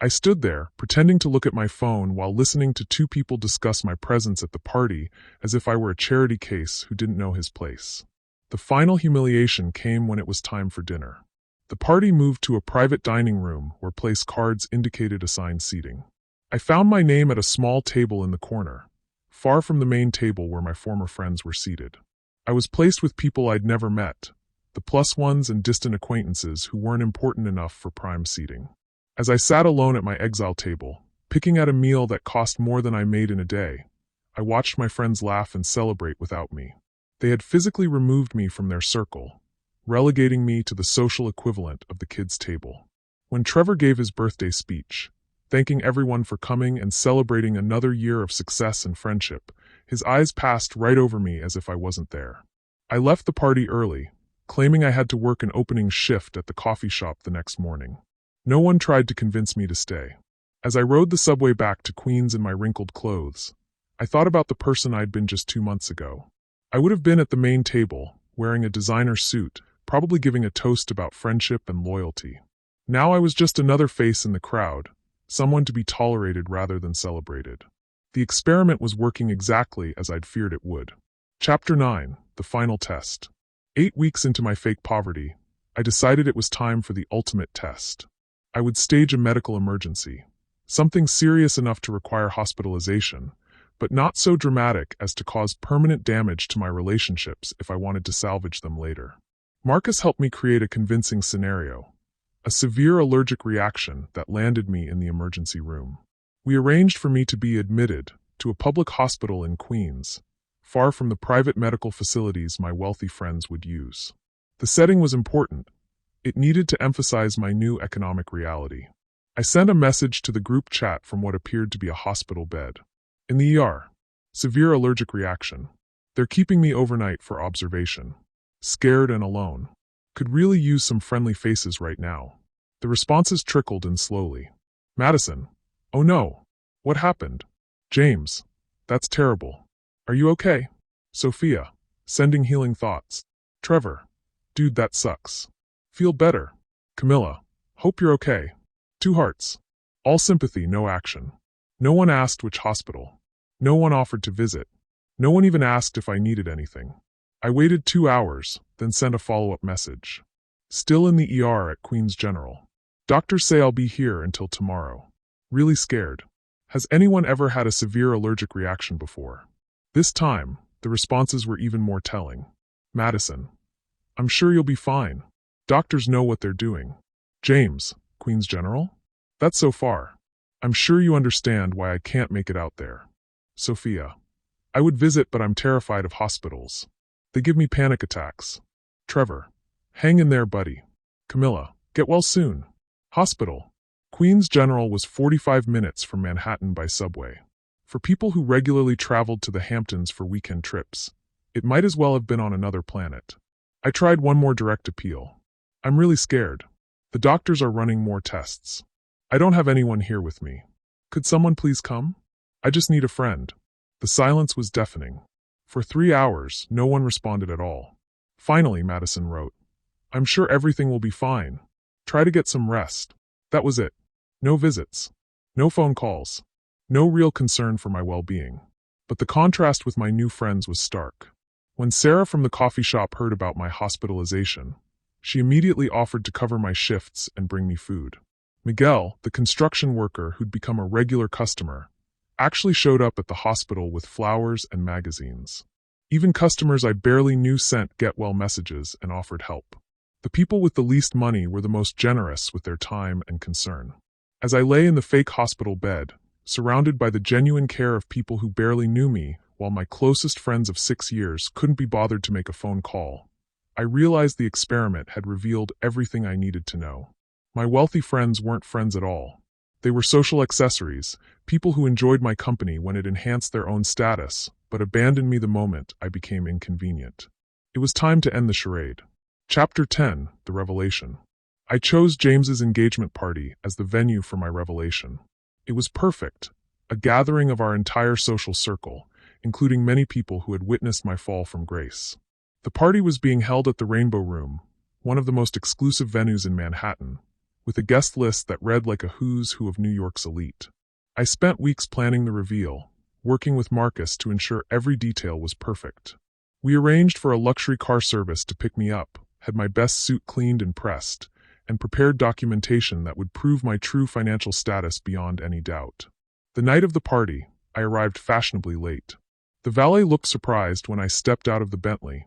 I stood there, pretending to look at my phone while listening to two people discuss my presence at the party as if I were a charity case who didn't know his place. The final humiliation came when it was time for dinner. The party moved to a private dining room where place cards indicated assigned seating. I found my name at a small table in the corner, far from the main table where my former friends were seated. I was placed with people I'd never met, the plus ones and distant acquaintances who weren't important enough for prime seating. As I sat alone at my exile table, picking at a meal that cost more than I made in a day, I watched my friends laugh and celebrate without me. They had physically removed me from their circle, relegating me to the social equivalent of the kids' table. When Trevor gave his birthday speech, thanking everyone for coming and celebrating another year of success and friendship, his eyes passed right over me as if I wasn't there. I left the party early, claiming I had to work an opening shift at the coffee shop the next morning. No one tried to convince me to stay. As I rode the subway back to Queens in my wrinkled clothes, I thought about the person I'd been just 2 months ago. I would have been at the main table, wearing a designer suit, probably giving a toast about friendship and loyalty. Now I was just another face in the crowd, someone to be tolerated rather than celebrated. The experiment was working exactly as I'd feared it would. Chapter 9, The Final Test. 8 weeks into my fake poverty, I decided it was time for the ultimate test. I would stage a medical emergency, something serious enough to require hospitalization, but not so dramatic as to cause permanent damage to my relationships if I wanted to salvage them later. Marcus helped me create a convincing scenario, a severe allergic reaction that landed me in the emergency room. We arranged for me to be admitted to a public hospital in Queens, far from the private medical facilities my wealthy friends would use. The setting was important. It needed to emphasize my new economic reality. I sent a message to the group chat from what appeared to be a hospital bed. In the ER. Severe allergic reaction. They're keeping me overnight for observation. Scared and alone. Could really use some friendly faces right now. The responses trickled in slowly. Madison. Oh no. What happened? James. That's terrible. Are you okay? Sophia. Sending healing thoughts. Trevor. Dude, that sucks. Feel better. Camilla. Hope you're okay. 2 hearts. All sympathy, no action. No one asked which hospital. No one offered to visit. No one even asked if I needed anything. I waited 2 hours, then sent a follow-up message. Still in the ER at Queens General. Doctors say I'll be here until tomorrow. Really scared. Has anyone ever had a severe allergic reaction before? This time, the responses were even more telling. Madison. I'm sure you'll be fine. Doctors know what they're doing. James. Queens General? That's so far. I'm sure you understand why I can't make it out there. Sophia. I would visit, but I'm terrified of hospitals. They give me panic attacks. Trevor. Hang in there, buddy. Camilla. Get well soon. Hospital. Queens General was 45 minutes from Manhattan by subway. For people who regularly traveled to the Hamptons for weekend trips, it might as well have been on another planet. I tried one more direct appeal. I'm really scared. The doctors are running more tests. I don't have anyone here with me. Could someone please come? I just need a friend. The silence was deafening. For 3 hours, no one responded at all. Finally, Madison wrote, I'm sure everything will be fine. Try to get some rest. That was it. No visits. No phone calls. No real concern for my well-being. But the contrast with my new friends was stark. When Sarah from the coffee shop heard about my hospitalization, she immediately offered to cover my shifts and bring me food. Miguel, the construction worker who'd become a regular customer, actually showed up at the hospital with flowers and magazines. Even customers I barely knew sent get-well messages and offered help. The people with the least money were the most generous with their time and concern. As I lay in the fake hospital bed, surrounded by the genuine care of people who barely knew me, while my closest friends of 6 years couldn't be bothered to make a phone call, I realized the experiment had revealed everything I needed to know. My wealthy friends weren't friends at all. They were social accessories, people who enjoyed my company when it enhanced their own status, but abandoned me the moment I became inconvenient. It was time to end the charade. Chapter 10, The Revelation. I chose James's engagement party as the venue for my revelation. It was perfect, a gathering of our entire social circle, including many people who had witnessed my fall from grace. The party was being held at the Rainbow Room, one of the most exclusive venues in Manhattan, with a guest list that read like a who's who of New York's elite. I spent weeks planning the reveal, working with Marcus to ensure every detail was perfect. We arranged for a luxury car service to pick me up, had my best suit cleaned and pressed, and prepared documentation that would prove my true financial status beyond any doubt. The night of the party, I arrived fashionably late. The valet looked surprised when I stepped out of the Bentley,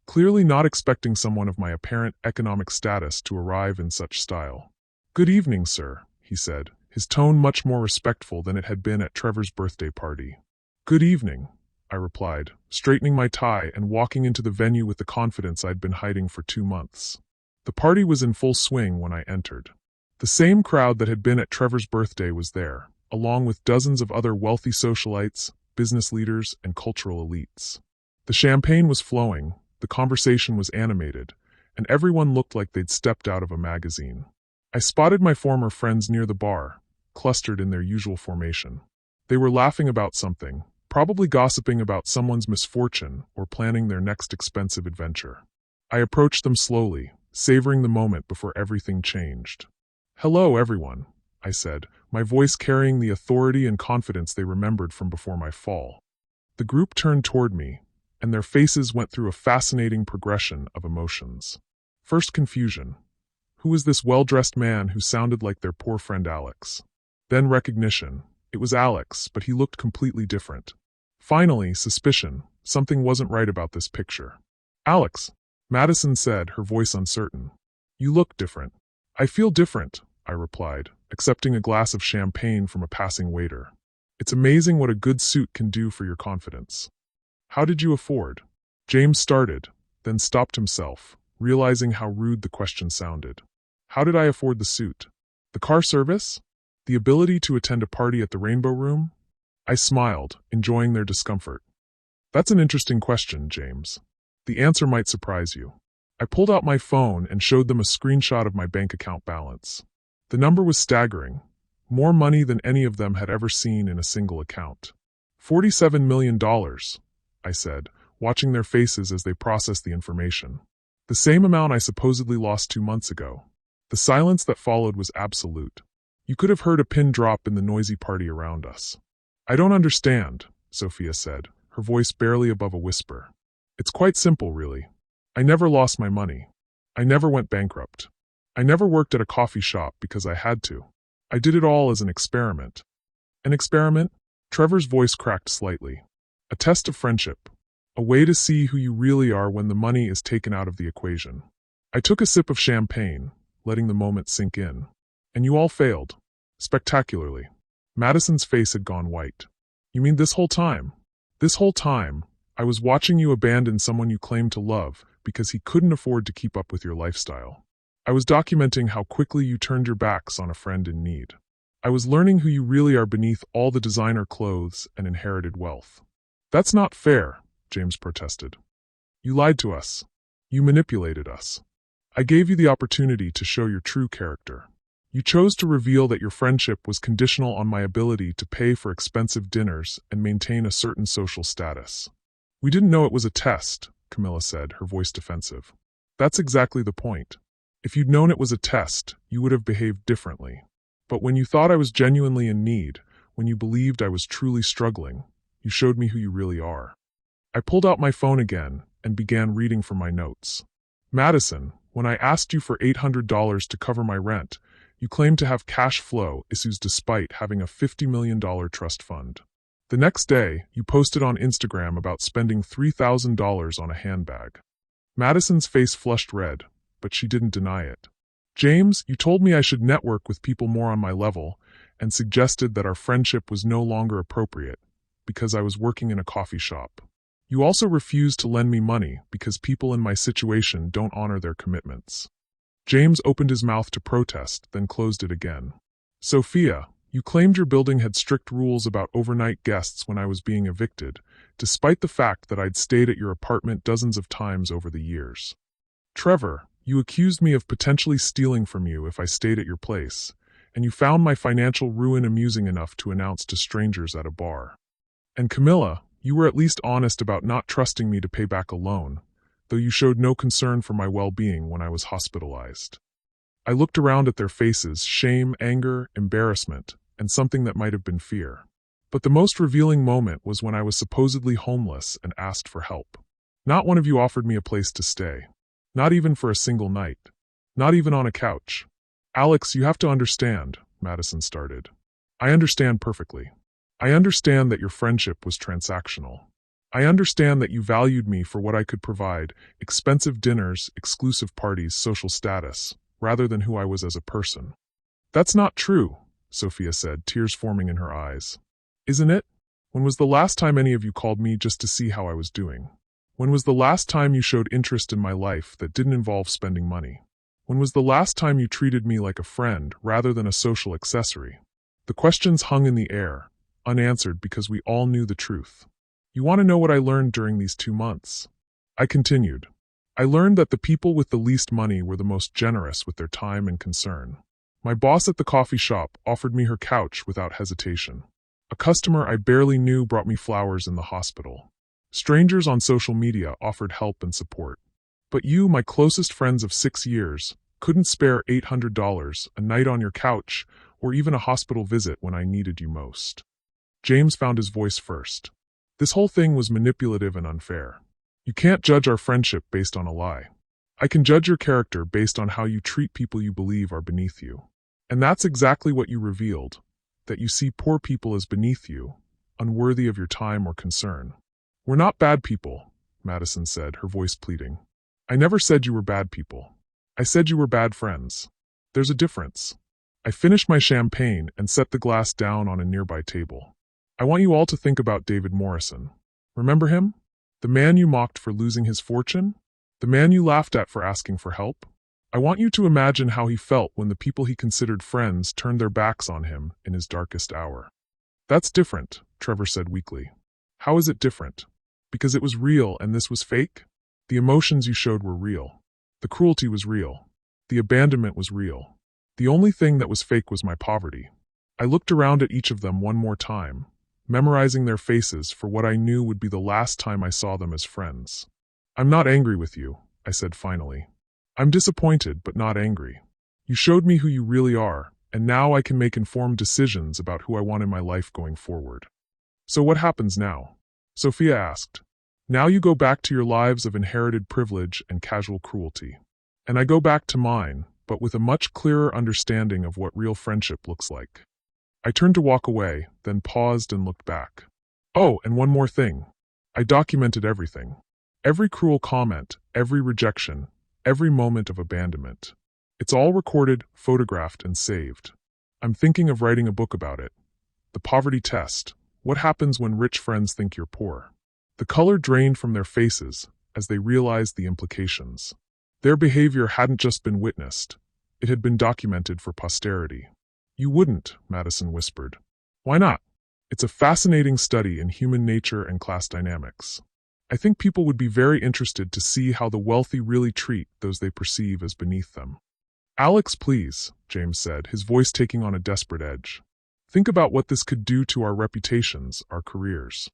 clearly not expecting someone of my apparent economic status to arrive in such style. Good evening, sir, he said, his tone much more respectful than it had been at Trevor's birthday party. Good evening, I replied, straightening my tie and walking into the venue with the confidence I'd been hiding for 2 months. The party was in full swing when I entered. The same crowd that had been at Trevor's birthday was there, along with dozens of other wealthy socialites, business leaders, and cultural elites. The champagne was flowing, the conversation was animated, and everyone looked like they'd stepped out of a magazine. I spotted my former friends near the bar, clustered in their usual formation. They were laughing about something, probably gossiping about someone's misfortune or planning their next expensive adventure. I approached them slowly, savoring the moment before everything changed. Hello, everyone, I said, my voice carrying the authority and confidence they remembered from before my fall. The group turned toward me, and their faces went through a fascinating progression of emotions. First, confusion. Who was this well-dressed man who sounded like their poor friend Alex? Then recognition. It was Alex, but he looked completely different. Finally, suspicion. Something wasn't right about this picture. Alex, Madison said, her voice uncertain. You look different. I feel different, I replied, accepting a glass of champagne from a passing waiter. It's amazing what a good suit can do for your confidence. How did you afford? James started, then stopped himself, realizing how rude the question sounded. How did I afford the suit? The car service? The ability to attend a party at the Rainbow Room? I smiled, enjoying their discomfort. That's an interesting question, James. The answer might surprise you. I pulled out my phone and showed them a screenshot of my bank account balance. The number was staggering. More money than any of them had ever seen in a single account. $47 million, I said, watching their faces as they processed the information. The same amount I supposedly lost 2 months ago. The silence that followed was absolute. You could have heard a pin drop in the noisy party around us. I don't understand, Sophia said, her voice barely above a whisper. It's quite simple, really. I never lost my money. I never went bankrupt. I never worked at a coffee shop because I had to. I did it all as an experiment. An experiment? Trevor's voice cracked slightly. A test of friendship. A way to see who you really are when the money is taken out of the equation. I took a sip of champagne, letting the moment sink in. And you all failed. Spectacularly. Madison's face had gone white. You mean this whole time? This whole time, I was watching you abandon someone you claimed to love because he couldn't afford to keep up with your lifestyle. I was documenting how quickly you turned your backs on a friend in need. I was learning who you really are beneath all the designer clothes and inherited wealth. That's not fair, James protested. You lied to us. You manipulated us. I gave you the opportunity to show your true character. You chose to reveal that your friendship was conditional on my ability to pay for expensive dinners and maintain a certain social status. We didn't know it was a test, Camilla said, her voice defensive. That's exactly the point. If you'd known it was a test, you would have behaved differently. But when you thought I was genuinely in need, when you believed I was truly struggling, you showed me who you really are. I pulled out my phone again and began reading from my notes. Madison, when I asked you for $800 to cover my rent, you claimed to have cash flow issues despite having a $50 million trust fund. The next day, you posted on Instagram about spending $3,000 on a handbag. Madison's face flushed red, but she didn't deny it. James, you told me I should network with people more on my level and suggested that our friendship was no longer appropriate because I was working in a coffee shop. You also refused to lend me money because people in my situation don't honor their commitments. James opened his mouth to protest, then closed it again. Sophia, you claimed your building had strict rules about overnight guests when I was being evicted, despite the fact that I'd stayed at your apartment dozens of times over the years. Trevor, you accused me of potentially stealing from you if I stayed at your place, and you found my financial ruin amusing enough to announce to strangers at a bar. And Camilla, you were at least honest about not trusting me to pay back a loan, though you showed no concern for my well-being when I was hospitalized. I looked around at their faces, shame, anger, embarrassment, and something that might have been fear. But the most revealing moment was when I was supposedly homeless and asked for help. Not one of you offered me a place to stay. Not even for a single night. Not even on a couch. Alex, you have to understand, Madison started. I understand perfectly. I understand that your friendship was transactional. I understand that you valued me for what I could provide, expensive dinners, exclusive parties, social status, rather than who I was as a person. That's not true, Sophia said, tears forming in her eyes. Isn't it? When was the last time any of you called me just to see how I was doing? When was the last time you showed interest in my life that didn't involve spending money? When was the last time you treated me like a friend rather than a social accessory? The questions hung in the air, unanswered because we all knew the truth. You want to know what I learned during these 2 months? I continued. I learned that the people with the least money were the most generous with their time and concern. My boss at the coffee shop offered me her couch without hesitation. A customer I barely knew brought me flowers in the hospital. Strangers on social media offered help and support. But you, my closest friends of 6 years, couldn't spare $800, a night on your couch, or even a hospital visit when I needed you most. James found his voice first. This whole thing was manipulative and unfair. You can't judge our friendship based on a lie. I can judge your character based on how you treat people you believe are beneath you. And that's exactly what you revealed, that you see poor people as beneath you, unworthy of your time or concern. We're not bad people, Madison said, her voice pleading. I never said you were bad people. I said you were bad friends. There's a difference. I finished my champagne and set the glass down on a nearby table. I want you all to think about David Morrison. Remember him? The man you mocked for losing his fortune? The man you laughed at for asking for help? I want you to imagine how he felt when the people he considered friends turned their backs on him in his darkest hour. That's different, Trevor said weakly. How is it different? Because it was real and this was fake? The emotions you showed were real. The cruelty was real. The abandonment was real. The only thing that was fake was my poverty. I looked around at each of them one more time, memorizing their faces for what I knew would be the last time I saw them as friends. I'm not angry with you, I said finally. I'm disappointed, but not angry. You showed me who you really are, and now I can make informed decisions about who I want in my life going forward. So what happens now? Sophia asked. Now you go back to your lives of inherited privilege and casual cruelty. And I go back to mine, but with a much clearer understanding of what real friendship looks like. I turned to walk away, then paused and looked back. Oh, and one more thing. I documented everything. Every cruel comment, every rejection, every moment of abandonment. It's all recorded, photographed, and saved. I'm thinking of writing a book about it. The poverty test. What happens when rich friends think you're poor? The color drained from their faces as they realized the implications. Their behavior hadn't just been witnessed. It had been documented for posterity. You wouldn't, Madison whispered. Why not? It's a fascinating study in human nature and class dynamics. I think people would be very interested to see how the wealthy really treat those they perceive as beneath them. Alex, please, James said, his voice taking on a desperate edge. Think about what this could do to our reputations, our careers.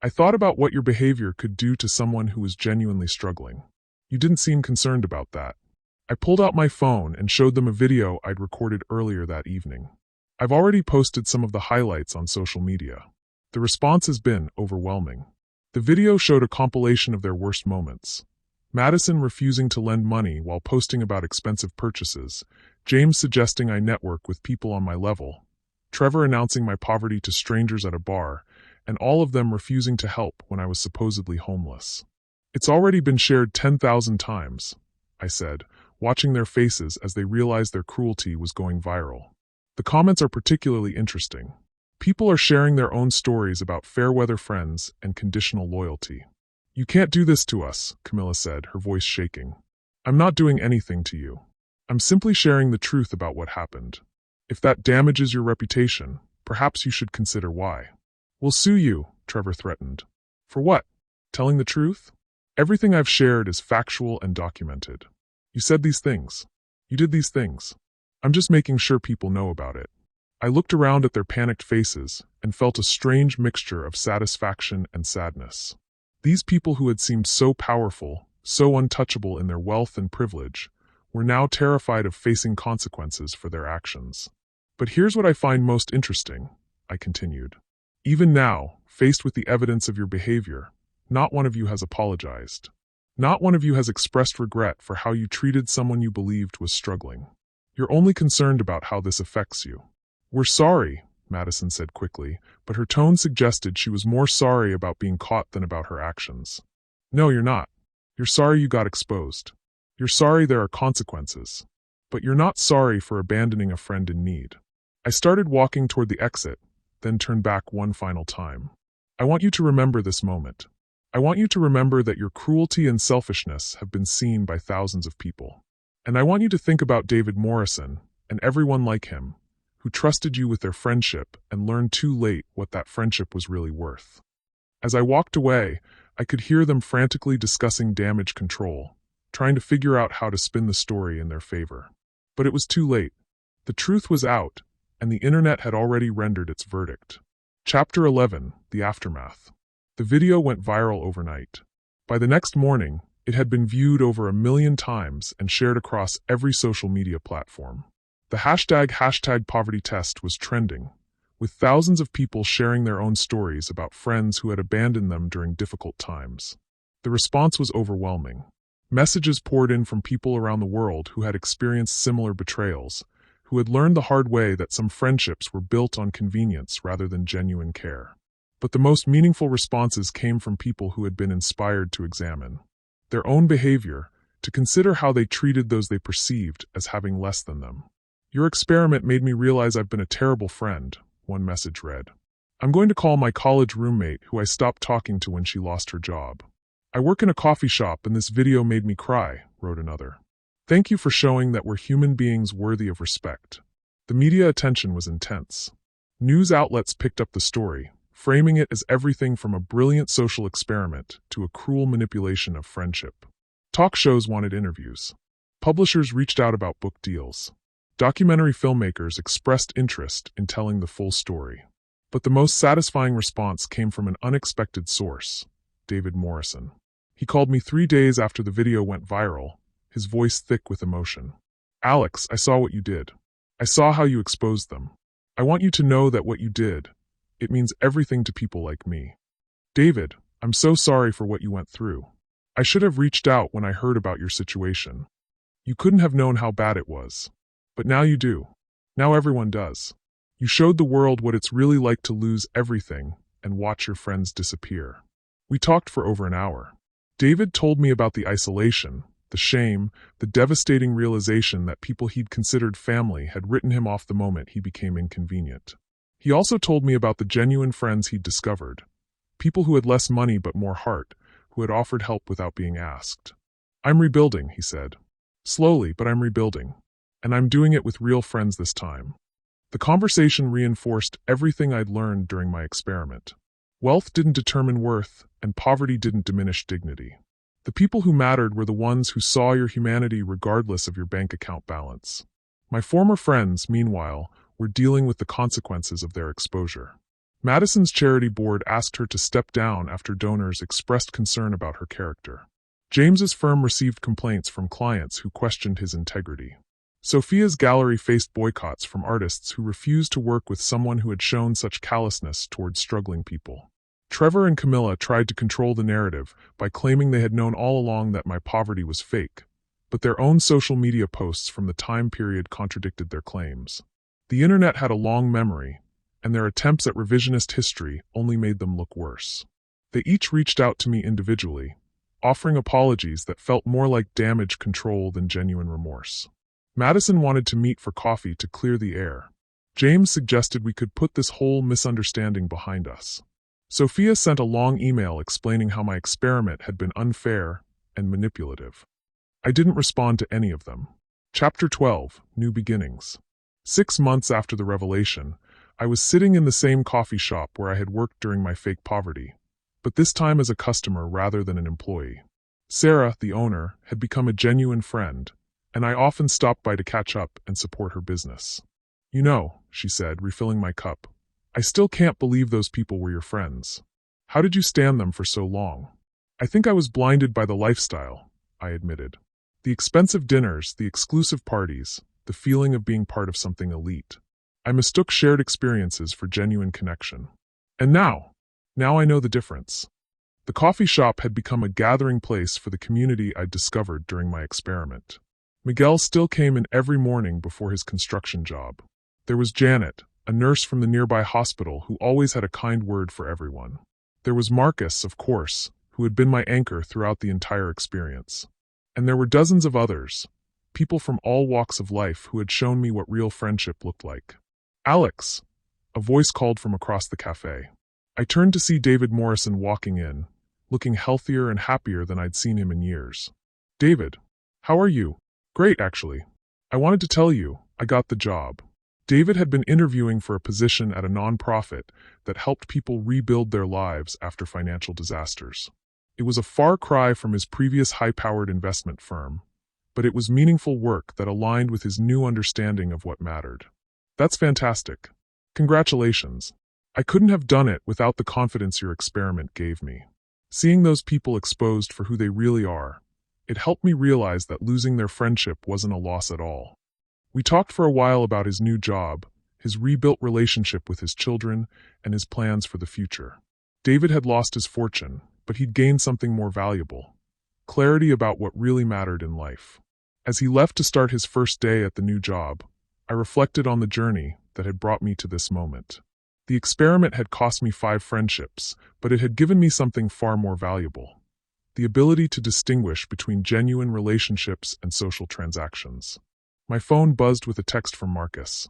I thought about what your behavior could do to someone who was genuinely struggling. You didn't seem concerned about that. I pulled out my phone and showed them a video I'd recorded earlier that evening. I've already posted some of the highlights on social media. The response has been overwhelming. The video showed a compilation of their worst moments. Madison refusing to lend money while posting about expensive purchases, James suggesting I network with people on my level, Trevor announcing my poverty to strangers at a bar, and all of them refusing to help when I was supposedly homeless. It's already been shared 10,000 times, I said, watching their faces as they realized their cruelty was going viral. The comments are particularly interesting. People are sharing their own stories about fair-weather friends and conditional loyalty. You can't do this to us, Camilla said, her voice shaking. I'm not doing anything to you. I'm simply sharing the truth about what happened. If that damages your reputation, perhaps you should consider why. We'll sue you, Trevor threatened. For what? Telling the truth? Everything I've shared is factual and documented. You said these things. You did these things. I'm just making sure people know about it. I looked around at their panicked faces and felt a strange mixture of satisfaction and sadness. These people who had seemed so powerful, so untouchable in their wealth and privilege, were now terrified of facing consequences for their actions. But here's what I find most interesting, I continued. Even now, faced with the evidence of your behavior, not one of you has apologized. Not one of you has expressed regret for how you treated someone you believed was struggling. You're only concerned about how this affects you. We're sorry, Madison said quickly, but her tone suggested she was more sorry about being caught than about her actions. No, you're not. You're sorry you got exposed. You're sorry there are consequences. But you're not sorry for abandoning a friend in need. I started walking toward the exit, then turned back one final time. I want you to remember this moment. I want you to remember that your cruelty and selfishness have been seen by thousands of people. And I want you to think about David Morrison, and everyone like him, who trusted you with their friendship and learned too late what that friendship was really worth. As I walked away, I could hear them frantically discussing damage control, trying to figure out how to spin the story in their favor. But it was too late. The truth was out, and the internet had already rendered its verdict. Chapter 11, The Aftermath. The video went viral overnight. By the next morning, it had been viewed over 1 million times and shared across every social media platform. The hashtag poverty test was trending, with thousands of people sharing their own stories about friends who had abandoned them during difficult times. The response was overwhelming. Messages poured in from people around the world who had experienced similar betrayals, who had learned the hard way that some friendships were built on convenience rather than genuine care. But the most meaningful responses came from people who had been inspired to examine their own behavior, to consider how they treated those they perceived as having less than them. "Your experiment made me realize I've been a terrible friend," one message read. "I'm going to call my college roommate who I stopped talking to when she lost her job. I work in a coffee shop and this video made me cry," wrote another. "Thank you for showing that we're human beings worthy of respect." The media attention was intense. News outlets picked up the story, framing it as everything from a brilliant social experiment to a cruel manipulation of friendship. Talk shows wanted interviews. Publishers reached out about book deals. Documentary filmmakers expressed interest in telling the full story. But the most satisfying response came from an unexpected source, David Morrison. He called me 3 days after the video went viral, his voice thick with emotion. "Alex, I saw what you did. I saw how you exposed them. I want you to know that what you did, it means everything to people like me. David, I'm so sorry for what you went through. I should have reached out when I heard about your situation. You couldn't have known how bad it was. But now you do. Now everyone does. You showed the world what it's really like to lose everything and watch your friends disappear." We talked for over an hour. David told me about the isolation, the shame, the devastating realization that people he'd considered family had written him off the moment he became inconvenient. He also told me about the genuine friends he'd discovered, people who had less money but more heart, who had offered help without being asked. "I'm rebuilding," he said. "Slowly, but I'm rebuilding. And I'm doing it with real friends this time." The conversation reinforced everything I'd learned during my experiment. Wealth didn't determine worth, and poverty didn't diminish dignity. The people who mattered were the ones who saw your humanity regardless of your bank account balance. My former friends, meanwhile, were dealing with the consequences of their exposure. Madison's charity board asked her to step down after donors expressed concern about her character. James's firm received complaints from clients who questioned his integrity. Sophia's gallery faced boycotts from artists who refused to work with someone who had shown such callousness towards struggling people. Trevor and Camilla tried to control the narrative by claiming they had known all along that my poverty was fake, but their own social media posts from the time period contradicted their claims. The internet had a long memory, and their attempts at revisionist history only made them look worse. They each reached out to me individually, offering apologies that felt more like damage control than genuine remorse. Madison wanted to meet for coffee to clear the air. James suggested we could put this whole misunderstanding behind us. Sophia sent a long email explaining how my experiment had been unfair and manipulative. I didn't respond to any of them. Chapter 12, New Beginnings. 6 months after the revelation, I was sitting in the same coffee shop where I had worked during my fake poverty, but this time as a customer rather than an employee. Sarah, the owner, had become a genuine friend, and I often stopped by to catch up and support her business. "You know," she said, refilling my cup, "I still can't believe those people were your friends. How did you stand them for so long?" "I think I was blinded by the lifestyle," I admitted. "The expensive dinners, the exclusive parties, the feeling of being part of something elite. I mistook shared experiences for genuine connection. And now I know the difference." The coffee shop had become a gathering place for the community I'd discovered during my experiment. Miguel still came in every morning before his construction job. There was Janet, a nurse from the nearby hospital who always had a kind word for everyone. There was Marcus, of course, who had been my anchor throughout the entire experience. And there were dozens of others, people from all walks of life who had shown me what real friendship looked like. "Alex," a voice called from across the cafe. I turned to see David Morrison walking in, looking healthier and happier than I'd seen him in years. "David, how are you?" "Great, actually. I wanted to tell you, I got the job." David had been interviewing for a position at a nonprofit that helped people rebuild their lives after financial disasters. It was a far cry from his previous high-powered investment firm, but it was meaningful work that aligned with his new understanding of what mattered. "That's fantastic. Congratulations. I couldn't have done it without the confidence your experiment gave me. Seeing those people exposed for who they really are, it helped me realize that losing their friendship wasn't a loss at all." We talked for a while about his new job, his rebuilt relationship with his children, and his plans for the future. David had lost his fortune, but he'd gained something more valuable: clarity about what really mattered in life. As he left to start his first day at the new job, I reflected on the journey that had brought me to this moment. The experiment had cost me 5 friendships, but it had given me something far more valuable: the ability to distinguish between genuine relationships and social transactions. My phone buzzed with a text from Marcus.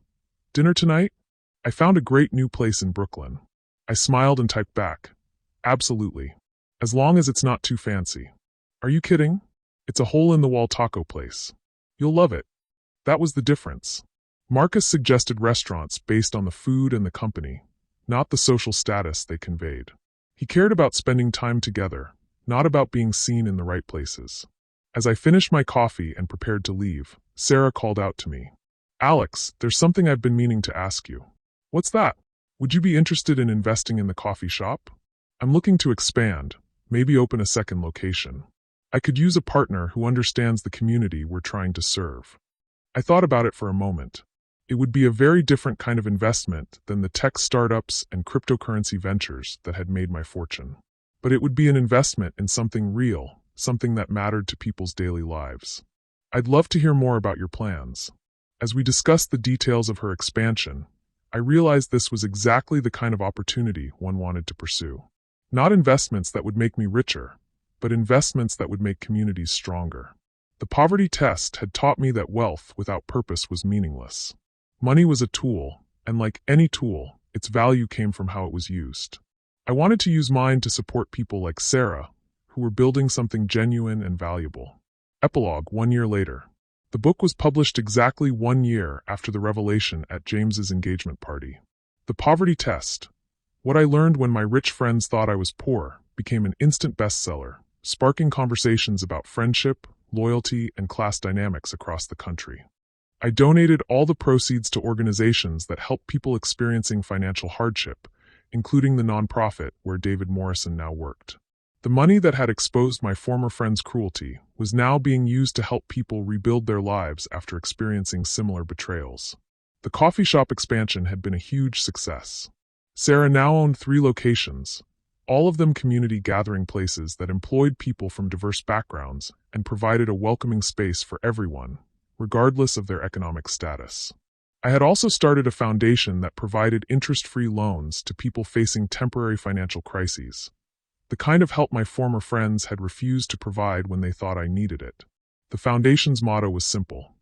"Dinner tonight? I found a great new place in Brooklyn." I smiled and typed back, "Absolutely. As long as it's not too fancy." "Are you kidding? It's a hole-in-the-wall taco place. You'll love it." That was the difference. Marcus suggested restaurants based on the food and the company, not the social status they conveyed. He cared about spending time together, not about being seen in the right places. As I finished my coffee and prepared to leave, Sarah called out to me. "Alex, there's something I've been meaning to ask you." "What's that?" "Would you be interested in investing in the coffee shop? I'm looking to expand, maybe open a second location. I could use a partner who understands the community we're trying to serve." I thought about it for a moment. It would be a very different kind of investment than the tech startups and cryptocurrency ventures that had made my fortune. But it would be an investment in something real, something that mattered to people's daily lives. "I'd love to hear more about your plans." As we discussed the details of her expansion, I realized this was exactly the kind of opportunity one wanted to pursue. Not investments that would make me richer, but investments that would make communities stronger. The poverty test had taught me that wealth without purpose was meaningless. Money was a tool, and like any tool, its value came from how it was used. I wanted to use mine to support people like Sarah, who were building something genuine and valuable. Epilogue: 1 year later. The book was published exactly 1 year after the revelation at James's engagement party. The Poverty Test: What I Learned When My Rich Friends Thought I Was Poor became an instant bestseller, sparking conversations about friendship, loyalty, and class dynamics across the country. I donated all the proceeds to organizations that help people experiencing financial hardship, including the nonprofit where David Morrison now worked. The money that had exposed my former friend's cruelty was now being used to help people rebuild their lives after experiencing similar betrayals. The coffee shop expansion had been a huge success. Sarah now owned 3 locations, all of them community gathering places that employed people from diverse backgrounds and provided a welcoming space for everyone, regardless of their economic status. I had also started a foundation that provided interest-free loans to people facing temporary financial crises, the kind of help my former friends had refused to provide when they thought I needed it. The foundation's motto was simple: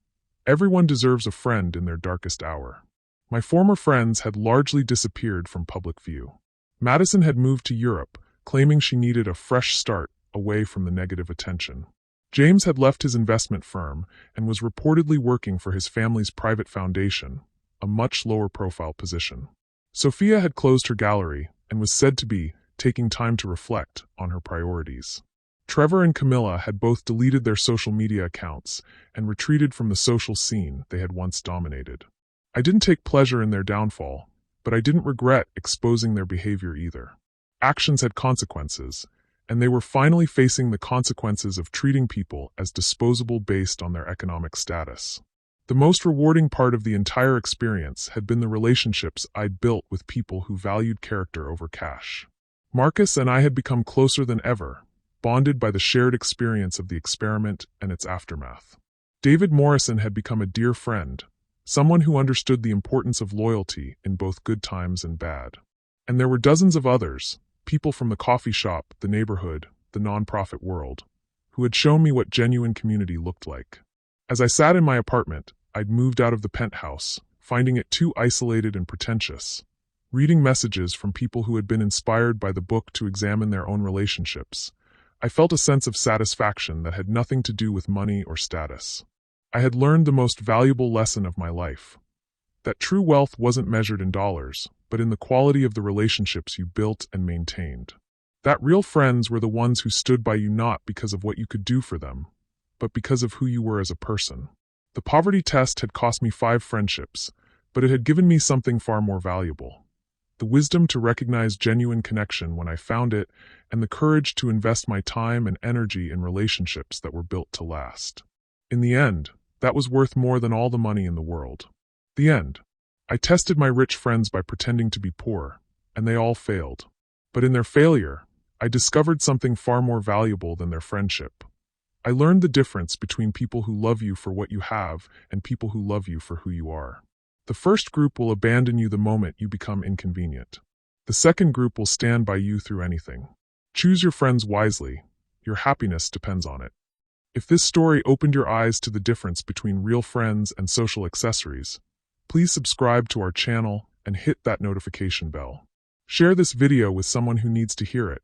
everyone deserves a friend in their darkest hour. My former friends had largely disappeared from public view. Madison had moved to Europe, claiming she needed a fresh start away from the negative attention. James had left his investment firm and was reportedly working for his family's private foundation, a much lower-profile position. Sophia had closed her gallery and was said to be taking time to reflect on her priorities. Trevor and Camilla had both deleted their social media accounts and retreated from the social scene they had once dominated. I didn't take pleasure in their downfall, but I didn't regret exposing their behavior either. Actions had consequences, and they were finally facing the consequences of treating people as disposable based on their economic status. The most rewarding part of the entire experience had been the relationships I'd built with people who valued character over cash. Marcus and I had become closer than ever, bonded by the shared experience of the experiment and its aftermath. David Morrison had become a dear friend, someone who understood the importance of loyalty in both good times and bad. And there were dozens of others, people from the coffee shop, the neighborhood, the nonprofit world, who had shown me what genuine community looked like. As I sat in my apartment, I'd moved out of the penthouse, finding it too isolated and pretentious. Reading messages from people who had been inspired by the book to examine their own relationships, I felt a sense of satisfaction that had nothing to do with money or status. I had learned the most valuable lesson of my life: that true wealth wasn't measured in dollars, but in the quality of the relationships you built and maintained. That real friends were the ones who stood by you not because of what you could do for them, but because of who you were as a person. The poverty test had cost me 5 friendships, but it had given me something far more valuable: the wisdom to recognize genuine connection when I found it, and the courage to invest my time and energy in relationships that were built to last. In the end, that was worth more than all the money in the world. The end. I tested my rich friends by pretending to be poor, and they all failed. But in their failure, I discovered something far more valuable than their friendship: I learned the difference between people who love you for what you have and people who love you for who you are. The first group will abandon you the moment you become inconvenient. The second group will stand by you through anything. Choose your friends wisely. Your happiness depends on it. If this story opened your eyes to the difference between real friends and social accessories, please subscribe to our channel and hit that notification bell. Share this video with someone who needs to hear it.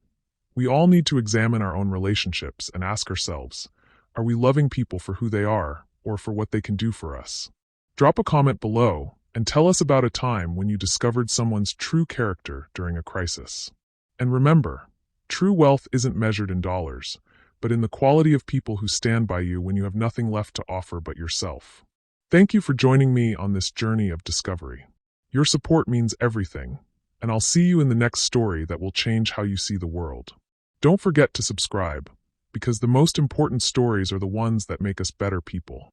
We all need to examine our own relationships and ask ourselves, are we loving people for who they are or for what they can do for us? Drop a comment below and tell us about a time when you discovered someone's true character during a crisis. And remember, true wealth isn't measured in dollars, but in the quality of people who stand by you when you have nothing left to offer but yourself. Thank you for joining me on this journey of discovery. Your support means everything, and I'll see you in the next story that will change how you see the world. Don't forget to subscribe, because the most important stories are the ones that make us better people.